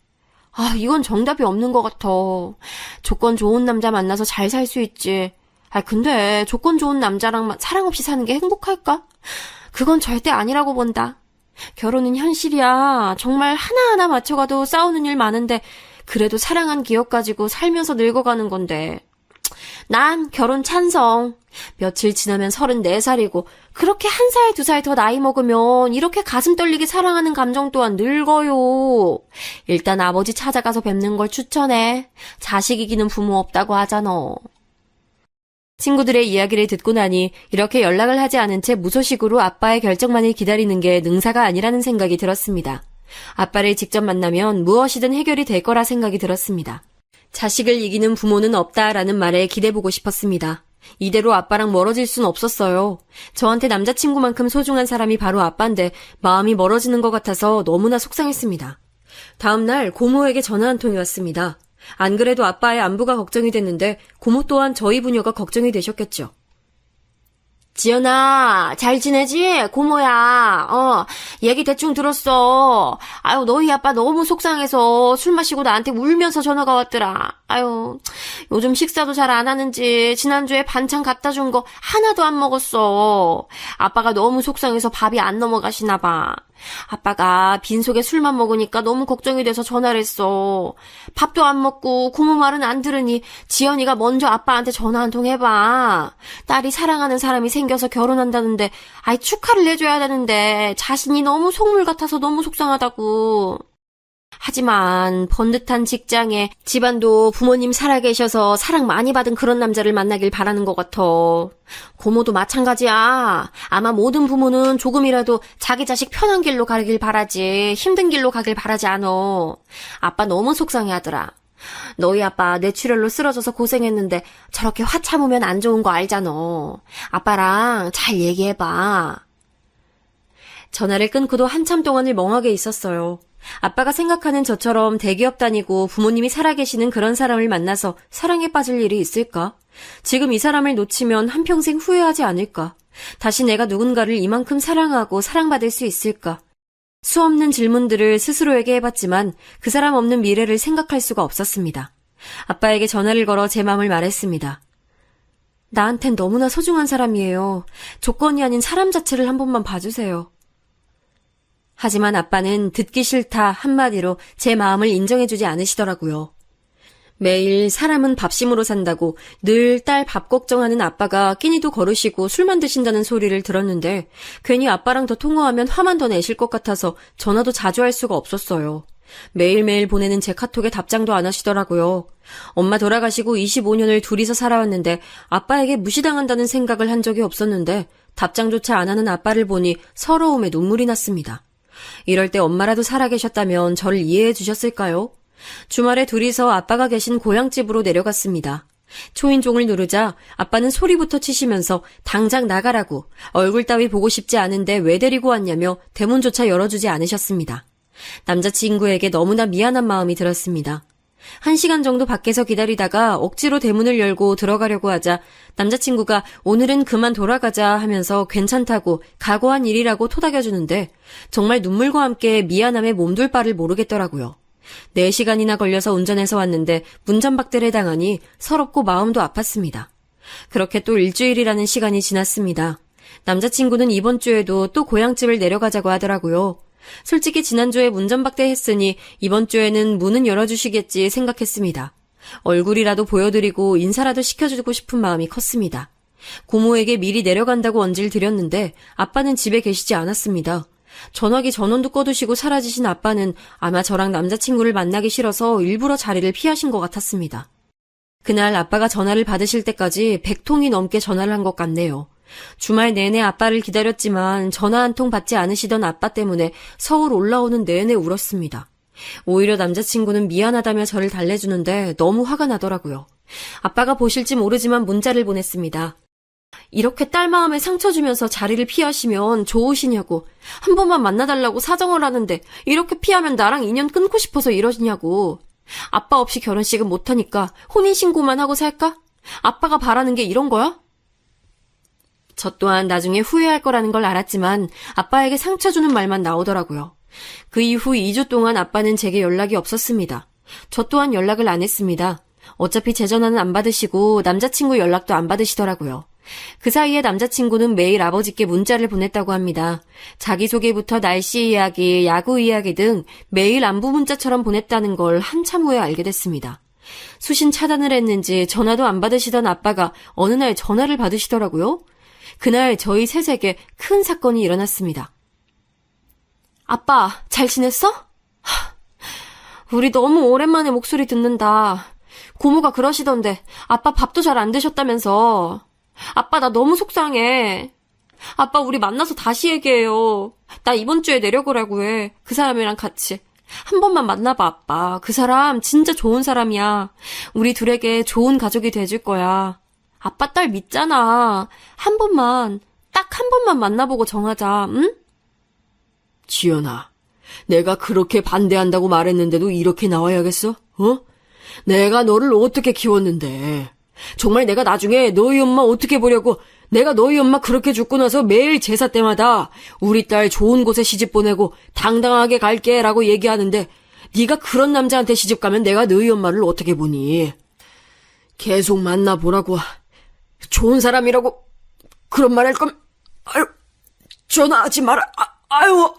이건 정답이 없는 것 같아. 조건 좋은 남자 만나서 잘 살 수 있지. 근데 조건 좋은 남자랑 사랑 없이 사는 게 행복할까? 그건 절대 아니라고 본다. 결혼은 현실이야. 정말 하나하나 맞춰가도 싸우는 일 많은데 그래도 사랑한 기억 가지고 살면서 늙어가는 건데. 난 결혼 찬성. 며칠 지나면 34살이고 그렇게 1살, 2살 더 나이 먹으면 이렇게 가슴 떨리게 사랑하는 감정 또한 늙어요. 일단 아버지 찾아가서 뵙는 걸 추천해. 자식 이기는 부모 없다고 하잖아. 친구들의 이야기를 듣고 나니 이렇게 연락을 하지 않은 채 무소식으로 아빠의 결정만을 기다리는 게 능사가 아니라는 생각이 들었습니다. 아빠를 직접 만나면 무엇이든 해결이 될 거라 생각이 들었습니다. 자식을 이기는 부모는 없다라는 말에 기대보고 싶었습니다. 이대로 아빠랑 멀어질 순 없었어요. 저한테 남자친구만큼 소중한 사람이 바로 아빠인데 마음이 멀어지는 것 같아서 너무나 속상했습니다. 다음 날 고모에게 전화 한 통이 왔습니다. 안 그래도 아빠의 안부가 걱정이 됐는데 고모 또한 저희 부녀가 걱정이 되셨겠죠. 지연아, 잘 지내지? 고모야. 얘기 대충 들었어. 아유, 너희 아빠 너무 속상해서 술 마시고 나한테 울면서 전화가 왔더라. 아유, 요즘 식사도 잘 안 하는지 지난주에 반찬 갖다 준 거 하나도 안 먹었어. 아빠가 너무 속상해서 밥이 안 넘어가시나 봐. 아빠가 빈속에 술만 먹으니까 너무 걱정이 돼서 전화를 했어. 밥도 안 먹고 고모 말은 안 들으니 지연이가 먼저 아빠한테 전화 한 통 해봐. 딸이 사랑하는 사람이 생겨서 결혼한다는데 아이 축하를 해줘야 되는데 자신이 너무 속물 같아서 너무 속상하다고. 하지만 번듯한 직장에 집안도 부모님 살아계셔서 사랑 많이 받은 그런 남자를 만나길 바라는 것 같아. 고모도 마찬가지야. 아마 모든 부모는 조금이라도 자기 자식 편한 길로 가길 바라지 힘든 길로 가길 바라지 않어. 아빠 너무 속상해하더라. 너희 아빠 뇌출혈로 쓰러져서 고생했는데 저렇게 화 참으면 안 좋은 거 알잖아. 아빠랑 잘 얘기해봐. 전화를 끊고도 한참 동안을 멍하게 있었어요. 아빠가 생각하는 저처럼 대기업 다니고 부모님이 살아계시는 그런 사람을 만나서 사랑에 빠질 일이 있을까? 지금 이 사람을 놓치면 한평생 후회하지 않을까? 다시 내가 누군가를 이만큼 사랑하고 사랑받을 수 있을까? 수없는 질문들을 스스로에게 해봤지만 그 사람 없는 미래를 생각할 수가 없었습니다. 아빠에게 전화를 걸어 제 마음을 말했습니다. 나한텐 너무나 소중한 사람이에요. 조건이 아닌 사람 자체를 한 번만 봐주세요. 하지만 아빠는 듣기 싫다 한마디로 제 마음을 인정해주지 않으시더라고요. 매일 사람은 밥심으로 산다고 늘 딸 밥 걱정하는 아빠가 끼니도 거르시고 술만 드신다는 소리를 들었는데 괜히 아빠랑 더 통화하면 화만 더 내실 것 같아서 전화도 자주 할 수가 없었어요. 매일매일 보내는 제 카톡에 답장도 안 하시더라고요. 엄마 돌아가시고 25년을 둘이서 살아왔는데 아빠에게 무시당한다는 생각을 한 적이 없었는데 답장조차 안 하는 아빠를 보니 서러움에 눈물이 났습니다. 이럴 때 엄마라도 살아계셨다면 저를 이해해 주셨을까요? 주말에 둘이서 아빠가 계신 고향집으로 내려갔습니다. 초인종을 누르자 아빠는 소리부터 치시면서 당장 나가라고 얼굴 따위 보고 싶지 않은데 왜 데리고 왔냐며 대문조차 열어주지 않으셨습니다. 남자친구에게 너무나 미안한 마음이 들었습니다. 1시간 정도 밖에서 기다리다가 억지로 대문을 열고 들어가려고 하자 남자친구가 오늘은 그만 돌아가자 하면서 괜찮다고 각오한 일이라고 토닥여주는데 정말 눈물과 함께 미안함에 몸둘 바를 모르겠더라고요. 4시간이나 걸려서 운전해서 왔는데 문전박대를 당하니 서럽고 마음도 아팠습니다. 그렇게 또 일주일이라는 시간이 지났습니다. 남자친구는 이번 주에도 또 고향집을 내려가자고 하더라고요. 솔직히 지난주에 문전박대 했으니 이번 주에는 문은 열어주시겠지 생각했습니다. 얼굴이라도 보여드리고 인사라도 시켜주고 싶은 마음이 컸습니다. 고모에게 미리 내려간다고 언질 드렸는데 아빠는 집에 계시지 않았습니다. 전화기 전원도 꺼두시고 사라지신 아빠는 아마 저랑 남자친구를 만나기 싫어서 일부러 자리를 피하신 것 같았습니다. 그날 아빠가 전화를 받으실 때까지 100통이 넘게 전화를 한 것 같네요. 주말 내내 아빠를 기다렸지만 전화 한 통 받지 않으시던 아빠 때문에 서울 올라오는 내내 울었습니다. 오히려 남자친구는 미안하다며 저를 달래주는데 너무 화가 나더라고요. 아빠가 보실지 모르지만 문자를 보냈습니다. 이렇게 딸 마음에 상처 주면서 자리를 피하시면 좋으시냐고. 한 번만 만나달라고 사정을 하는데 이렇게 피하면 나랑 인연 끊고 싶어서 이러시냐고. 아빠 없이 결혼식은 못하니까 혼인신고만 하고 살까? 아빠가 바라는 게 이런 거야? 저 또한 나중에 후회할 거라는 걸 알았지만 아빠에게 상처 주는 말만 나오더라고요. 그 이후 2주 동안 아빠는 제게 연락이 없었습니다. 저 또한 연락을 안 했습니다. 어차피 제 전화는 안 받으시고 남자친구 연락도 안 받으시더라고요. 그 사이에 남자친구는 매일 아버지께 문자를 보냈다고 합니다. 자기소개부터 날씨 이야기, 야구 이야기 등 매일 안부 문자처럼 보냈다는 걸 한참 후에 알게 됐습니다. 수신 차단을 했는지 전화도 안 받으시던 아빠가 어느 날 전화를 받으시더라고요. 그날 저희 셋에게 큰 사건이 일어났습니다. 아빠, 잘 지냈어? 우리 너무 오랜만에 목소리 듣는다. 고모가 그러시던데 아빠 밥도 잘 안 드셨다면서. 아빠 나 너무 속상해. 아빠 우리 만나서 다시 얘기해요. 나 이번 주에 내려오라고 해. 그 사람이랑 같이. 한 번만 만나봐 아빠. 그 사람 진짜 좋은 사람이야. 우리 둘에게 좋은 가족이 돼줄 거야. 아빠 딸 믿잖아. 한 번만, 딱 한 번만 만나보고 정하자, 응? 지연아, 내가 그렇게 반대한다고 말했는데도 이렇게 나와야겠어? 어? 내가 너를 어떻게 키웠는데. 정말 내가 나중에 너희 엄마 어떻게 보려고 내가 너희 엄마 그렇게 죽고 나서 매일 제사 때마다 우리 딸 좋은 곳에 시집 보내고 당당하게 갈게 라고 얘기하는데 네가 그런 남자한테 시집 가면 내가 너희 엄마를 어떻게 보니. 계속 만나보라고. 좋은 사람이라고 그런 말 할 거면 아유 전화하지 마라. 아유.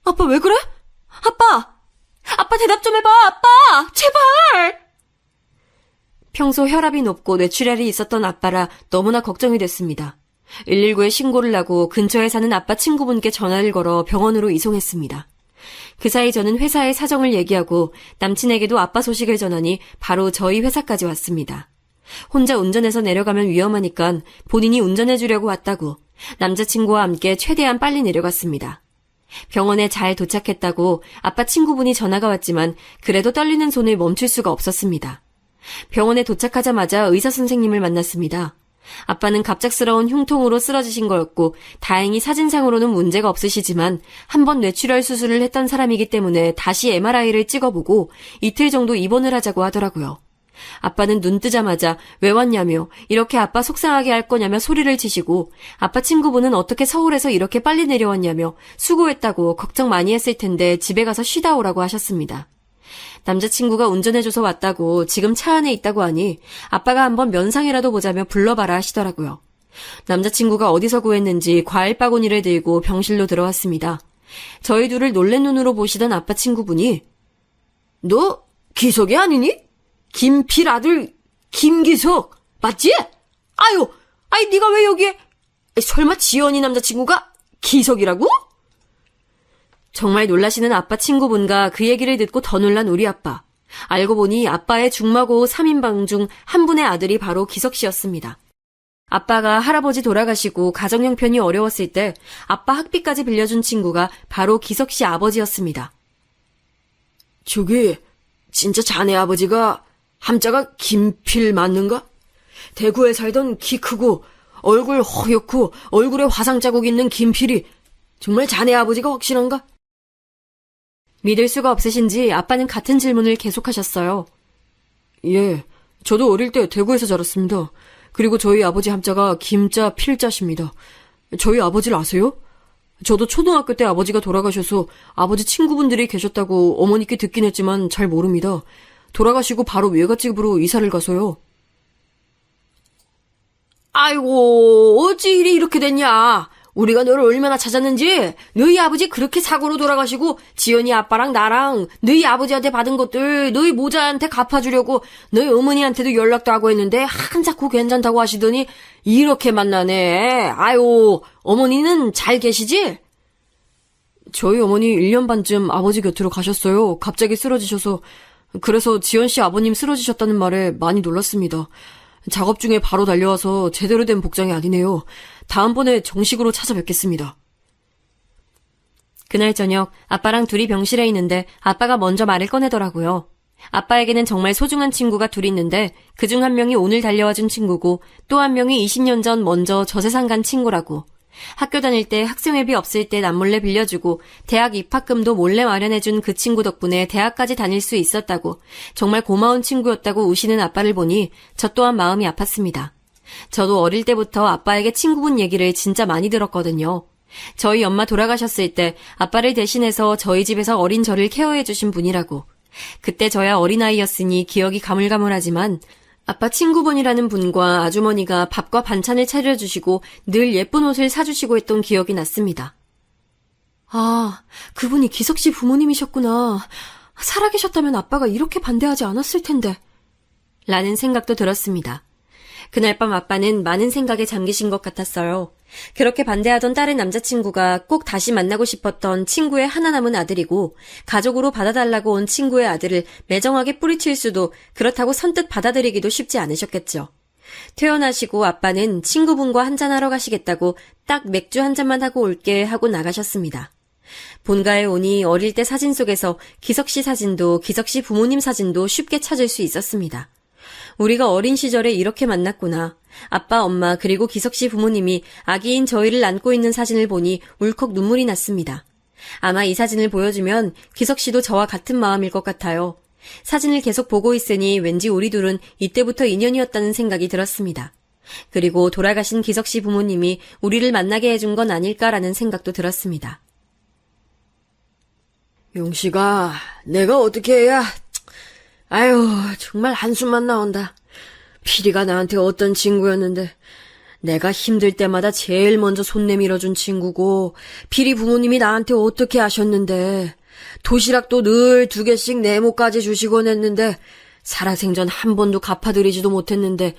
아빠 왜 그래? 아빠 대답 좀 해봐, 아빠! 제발! 평소 혈압이 높고 뇌출혈이 있었던 아빠라 너무나 걱정이 됐습니다. 119에 신고를 하고 근처에 사는 아빠 친구분께 전화를 걸어 병원으로 이송했습니다. 그 사이 저는 회사의 사정을 얘기하고 남친에게도 아빠 소식을 전하니 바로 저희 회사까지 왔습니다. 혼자 운전해서 내려가면 위험하니까 본인이 운전해주려고 왔다고 남자친구와 함께 최대한 빨리 내려갔습니다. 병원에 잘 도착했다고 아빠 친구분이 전화가 왔지만 그래도 떨리는 손을 멈출 수가 없었습니다. 병원에 도착하자마자 의사 선생님을 만났습니다. 아빠는 갑작스러운 흉통으로 쓰러지신 거였고 다행히 사진상으로는 문제가 없으시지만 한번 뇌출혈 수술을 했던 사람이기 때문에 다시 MRI를 찍어보고 이틀 정도 입원을 하자고 하더라고요. 아빠는 눈 뜨자마자 왜 왔냐며 이렇게 아빠 속상하게 할 거냐며 소리를 치시고 아빠 친구분은 어떻게 서울에서 이렇게 빨리 내려왔냐며 수고했다고 걱정 많이 했을 텐데 집에 가서 쉬다 오라고 하셨습니다. 남자친구가 운전해줘서 왔다고 지금 차 안에 있다고 하니 아빠가 한번 면상이라도 보자며 불러봐라 하시더라고요. 남자친구가 어디서 구했는지 과일 바구니를 들고 병실로 들어왔습니다. 저희 둘을 놀란 눈으로 보시던 아빠 친구분이 너 기석이 아니니? 김필 아들 김기석 맞지? 아이 네가 왜 여기에? 설마 지연이 남자친구가 기석이라고? 정말 놀라시는 아빠 친구분과 그 얘기를 듣고 더 놀란 우리 아빠. 알고 보니 아빠의 중마고 3인방 중 한 분의 아들이 바로 기석 씨였습니다. 아빠가 할아버지 돌아가시고 가정 형편이 어려웠을 때 아빠 학비까지 빌려준 친구가 바로 기석 씨 아버지였습니다. 저기 진짜 자네 아버지가 함자가 김필 맞는가? 대구에 살던 키 크고 얼굴 허옇고 얼굴에 화상 자국 있는 김필이 정말 자네 아버지가 확실한가? 믿을 수가 없으신지 아빠는 같은 질문을 계속하셨어요. 예, 저도 어릴 때 대구에서 자랐습니다. 그리고 저희 아버지 함자가 김자 필자십니다. 저희 아버지를 아세요? 저도 초등학교 때 아버지가 돌아가셔서 아버지 친구분들이 계셨다고 어머니께 듣긴 했지만 잘 모릅니다. 돌아가시고 바로 외갓집으로 이사를 가서요. 아이고, 어찌 일이 이렇게 됐냐? 우리가 너를 얼마나 찾았는지. 너희 아버지 그렇게 사고로 돌아가시고 지연이 아빠랑 나랑 너희 아버지한테 받은 것들 너희 모자한테 갚아주려고 너희 어머니한테도 연락도 하고 했는데 한자꾸 괜찮다고 하시더니 이렇게 만나네. 아유, 어머니는 잘 계시지? 저희 어머니 1년 반쯤 아버지 곁으로 가셨어요. 갑자기 쓰러지셔서. 그래서 지연 씨 아버님 쓰러지셨다는 말에 많이 놀랐습니다. 작업 중에 바로 달려와서 제대로 된 복장이 아니네요. 다음번에 정식으로 찾아뵙겠습니다. 그날 저녁 아빠랑 둘이 병실에 있는데 아빠가 먼저 말을 꺼내더라고요. 아빠에게는 정말 소중한 친구가 둘 있는데 그중 한 명이 오늘 달려와준 친구고 또 한 명이 20년 전 먼저 저 세상 간 친구라고. 학교 다닐 때 학생회비 없을 때 남몰래 빌려주고 대학 입학금도 몰래 마련해준 그 친구 덕분에 대학까지 다닐 수 있었다고 정말 고마운 친구였다고 우시는 아빠를 보니 저 또한 마음이 아팠습니다. 저도 어릴 때부터 아빠에게 친구분 얘기를 진짜 많이 들었거든요. 저희 엄마 돌아가셨을 때 아빠를 대신해서 저희 집에서 어린 저를 케어해주신 분이라고. 그때 저야 어린아이였으니 기억이 가물가물하지만 아빠 친구분이라는 분과 아주머니가 밥과 반찬을 차려주시고 늘 예쁜 옷을 사주시고 했던 기억이 났습니다. 아, 그분이 기석 씨 부모님이셨구나. 살아계셨다면 아빠가 이렇게 반대하지 않았을 텐데. 라는 생각도 들었습니다. 그날 밤 아빠는 많은 생각에 잠기신 것 같았어요. 그렇게 반대하던 딸의 남자친구가 꼭 다시 만나고 싶었던 친구의 하나 남은 아들이고 가족으로 받아달라고 온 친구의 아들을 매정하게 뿌리칠 수도 그렇다고 선뜻 받아들이기도 쉽지 않으셨겠죠. 퇴원하시고 아빠는 친구분과 한잔하러 가시겠다고 딱 맥주 한 잔만 하고 올게 하고 나가셨습니다. 본가에 오니 어릴 때 사진 속에서 기석 씨 사진도 기석 씨 부모님 사진도 쉽게 찾을 수 있었습니다. 우리가 어린 시절에 이렇게 만났구나. 아빠, 엄마, 그리고 기석 씨 부모님이 아기인 저희를 안고 있는 사진을 보니 울컥 눈물이 났습니다. 아마 이 사진을 보여주면 기석 씨도 저와 같은 마음일 것 같아요. 사진을 계속 보고 있으니 왠지 우리 둘은 이때부터 인연이었다는 생각이 들었습니다. 그리고 돌아가신 기석 씨 부모님이 우리를 만나게 해준 건 아닐까라는 생각도 들었습니다. 용씨가 내가 어떻게 해야... 아유, 정말 한숨만 나온다. 피리가 나한테 어떤 친구였는데 내가 힘들 때마다 제일 먼저 손 내밀어준 친구고 피리 부모님이 나한테 어떻게 하셨는데 도시락도 늘 2개씩 네모까지 주시곤 했는데 살아생전 한 번도 갚아드리지도 못했는데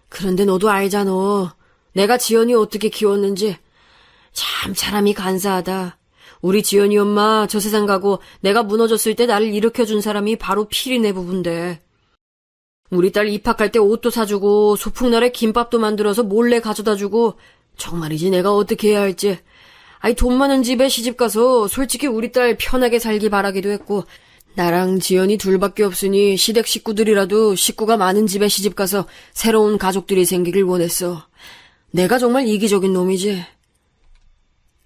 그런데 너도 알잖아. 내가 지연이 어떻게 키웠는지. 참 사람이 간사하다. 우리 지연이 엄마 저 세상 가고 내가 무너졌을 때 나를 일으켜준 사람이 바로 피리네 부부인데. 우리 딸 입학할 때 옷도 사주고 소풍날에 김밥도 만들어서 몰래 가져다주고 정말이지 내가 어떻게 해야 할지. 아이 돈 많은 집에 시집가서 솔직히 우리 딸 편하게 살기 바라기도 했고 나랑 지연이 둘밖에 없으니 시댁 식구들이라도 식구가 많은 집에 시집가서 새로운 가족들이 생기길 원했어. 내가 정말 이기적인 놈이지.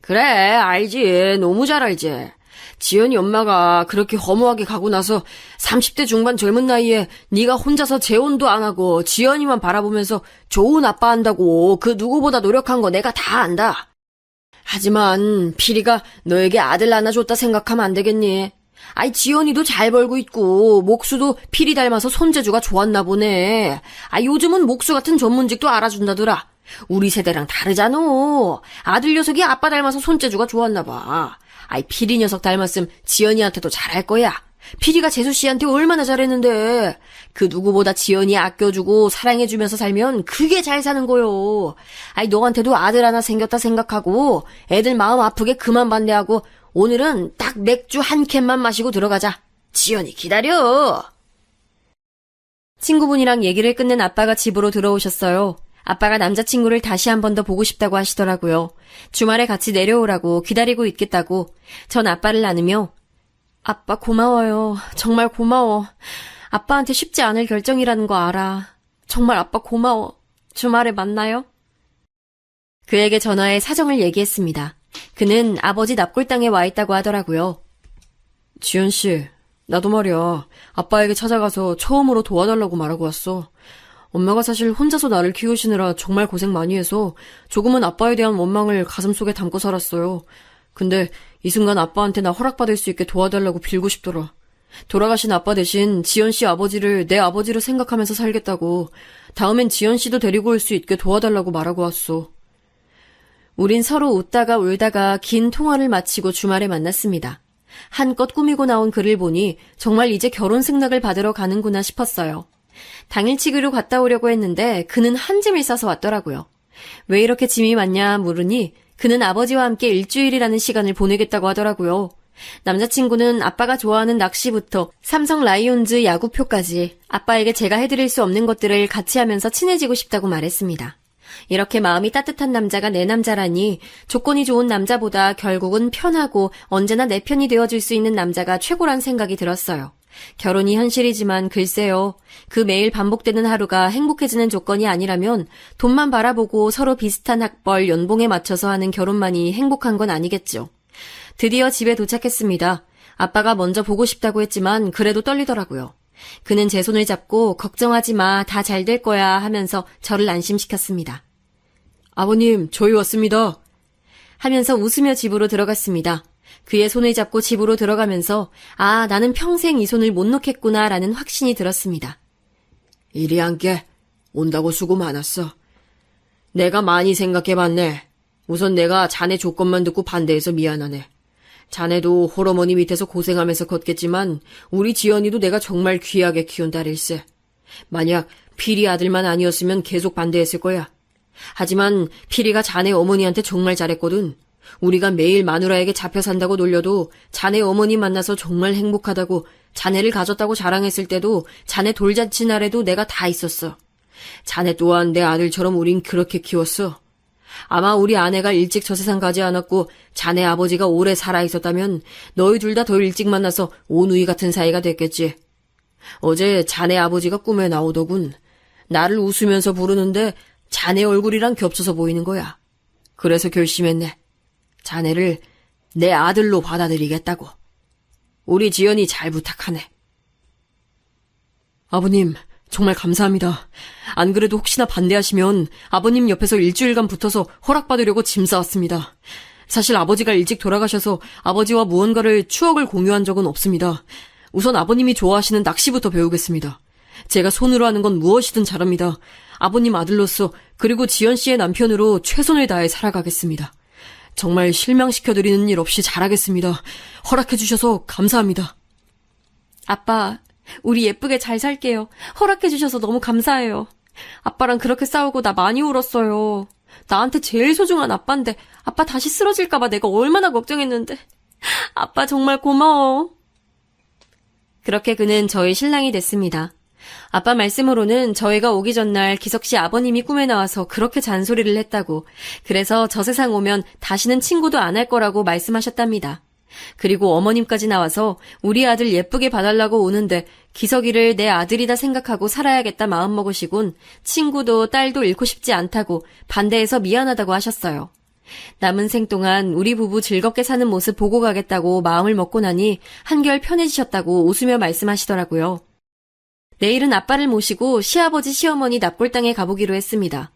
그래, 알지. 너무 잘 알지. 지연이 엄마가 그렇게 허무하게 가고 나서 30대 중반 젊은 나이에 네가 혼자서 재혼도 안 하고 지연이만 바라보면서 좋은 아빠 한다고 그 누구보다 노력한 거 내가 다 안다. 하지만 피리가 너에게 아들 하나 줬다 생각하면 안 되겠니? 아이 지연이도 잘 벌고 있고 목수도 피리 닮아서 손재주가 좋았나 보네. 요즘은 목수 같은 전문직도 알아준다더라. 우리 세대랑 다르잖아. 아들 녀석이 아빠 닮아서 손재주가 좋았나 봐. 피리 녀석 닮았음 지연이한테도 잘할 거야. 피리가 재수 씨한테 얼마나 잘했는데. 그 누구보다 지연이 아껴주고 사랑해주면서 살면 그게 잘 사는 거요. 너한테도 아들 하나 생겼다 생각하고 애들 마음 아프게 그만 반대하고 오늘은 딱 맥주 한 캔만 마시고 들어가자. 지연이 기다려. 친구분이랑 얘기를 끝낸 아빠가 집으로 들어오셨어요. 아빠가 남자친구를 다시 한 번 더 보고 싶다고 하시더라고요. 주말에 같이 내려오라고 기다리고 있겠다고. 전 아빠를 안으며 아빠 고마워요. 정말 고마워. 아빠한테 쉽지 않을 결정이라는 거 알아. 정말 아빠 고마워. 주말에 만나요? 그에게 전화해 사정을 얘기했습니다. 그는 아버지 납골당에 와 있다고 하더라고요. 지연씨, 나도 말이야. 아빠에게 찾아가서 처음으로 도와달라고 말하고 왔어. 엄마가 사실 혼자서 나를 키우시느라 정말 고생 많이 해서 조금은 아빠에 대한 원망을 가슴속에 담고 살았어요. 근데 이 순간 아빠한테 나 허락받을 수 있게 도와달라고 빌고 싶더라. 돌아가신 아빠 대신 지연씨 아버지를 내 아버지로 생각하면서 살겠다고. 다음엔 지연씨도 데리고 올 수 있게 도와달라고 말하고 왔어. 우린 서로 웃다가 울다가 긴 통화를 마치고 주말에 만났습니다. 한껏 꾸미고 나온 글을 보니 정말 이제 결혼 승낙을 받으러 가는구나 싶었어요. 당일치기로 갔다 오려고 했는데 그는 한 짐을 싸서 왔더라고요. 왜 이렇게 짐이 많냐 물으니 그는 아버지와 함께 일주일이라는 시간을 보내겠다고 하더라고요. 남자친구는 아빠가 좋아하는 낚시부터 삼성 라이온즈 야구표까지 아빠에게 제가 해드릴 수 없는 것들을 같이 하면서 친해지고 싶다고 말했습니다. 이렇게 마음이 따뜻한 남자가 내 남자라니 조건이 좋은 남자보다 결국은 편하고 언제나 내 편이 되어줄 수 있는 남자가 최고란 생각이 들었어요. 결혼이 현실이지만 글쎄요. 그 매일 반복되는 하루가 행복해지는 조건이 아니라면 돈만 바라보고 서로 비슷한 학벌, 연봉에 맞춰서 하는 결혼만이 행복한 건 아니겠죠. 드디어 집에 도착했습니다. 아빠가 먼저 보고 싶다고 했지만 그래도 떨리더라고요. 그는 제 손을 잡고 걱정하지 마, 다 잘 될 거야 하면서 저를 안심시켰습니다. 아버님, 저희 왔습니다. 하면서 웃으며 집으로 들어갔습니다. 그의 손을 잡고 집으로 들어가면서 아, 나는 평생 이 손을 못 놓겠구나 라는 확신이 들었습니다. 이리 앉게. 온다고 수고 많았어. 내가 많이 생각해봤네. 우선 내가 자네 조건만 듣고 반대해서 미안하네. 자네도 홀어머니 밑에서 고생하면서 컸겠지만 우리 지연이도 내가 정말 귀하게 키운 딸일세. 만약 피리 아들만 아니었으면 계속 반대했을 거야. 하지만 피리가 자네 어머니한테 정말 잘했거든. 우리가 매일 마누라에게 잡혀 산다고 놀려도 자네 어머니 만나서 정말 행복하다고 자네를 가졌다고 자랑했을 때도 자네 돌잔치 날에도 내가 다 있었어. 자네 또한 내 아들처럼 우린 그렇게 키웠어. 아마 우리 아내가 일찍 저 세상 가지 않았고 자네 아버지가 오래 살아있었다면 너희 둘 다 더 일찍 만나서 오누이 같은 사이가 됐겠지. 어제 자네 아버지가 꿈에 나오더군. 나를 웃으면서 부르는데 자네 얼굴이랑 겹쳐서 보이는 거야. 그래서 결심했네. 자네를 내 아들로 받아들이겠다고. 우리 지연이 잘 부탁하네. 아버님, 정말 감사합니다. 안 그래도 혹시나 반대하시면 아버님 옆에서 일주일간 붙어서 허락받으려고 짐 싸왔습니다. 사실 아버지가 일찍 돌아가셔서 아버지와 무언가를 추억을 공유한 적은 없습니다. 우선 아버님이 좋아하시는 낚시부터 배우겠습니다. 제가 손으로 하는 건 무엇이든 잘합니다. 아버님 아들로서 그리고 지연 씨의 남편으로 최선을 다해 살아가겠습니다. 정말 실망시켜드리는 일 없이 잘하겠습니다. 허락해주셔서 감사합니다. 아빠, 우리 예쁘게 잘 살게요. 허락해주셔서 너무 감사해요. 아빠랑 그렇게 싸우고 나 많이 울었어요. 나한테 제일 소중한 아빠인데 아빠 다시 쓰러질까봐 내가 얼마나 걱정했는데. 아빠 정말 고마워. 그렇게 그는 저희 신랑이 됐습니다. 아빠 말씀으로는 저희가 오기 전날 기석 씨 아버님이 꿈에 나와서 그렇게 잔소리를 했다고, 그래서 저 세상 오면 다시는 친구도 안 할 거라고 말씀하셨답니다. 그리고 어머님까지 나와서 우리 아들 예쁘게 봐달라고 오는데 기석이를 내 아들이다 생각하고 살아야겠다 마음먹으시곤 친구도 딸도 잃고 싶지 않다고 반대해서 미안하다고 하셨어요. 남은 생 동안 우리 부부 즐겁게 사는 모습 보고 가겠다고 마음을 먹고 나니 한결 편해지셨다고 웃으며 말씀하시더라고요. 내일은 아빠를 모시고 시아버지 시어머니 납골당에 가보기로 했습니다.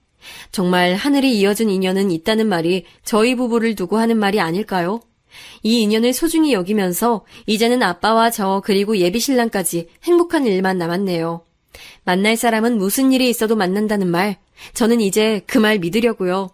정말 하늘이 이어준 인연은 있다는 말이 저희 부부를 두고 하는 말이 아닐까요? 이 인연을 소중히 여기면서 이제는 아빠와 저 그리고 예비 신랑까지 행복한 일만 남았네요. 만날 사람은 무슨 일이 있어도 만난다는 말, 저는 이제 그 말 믿으려고요.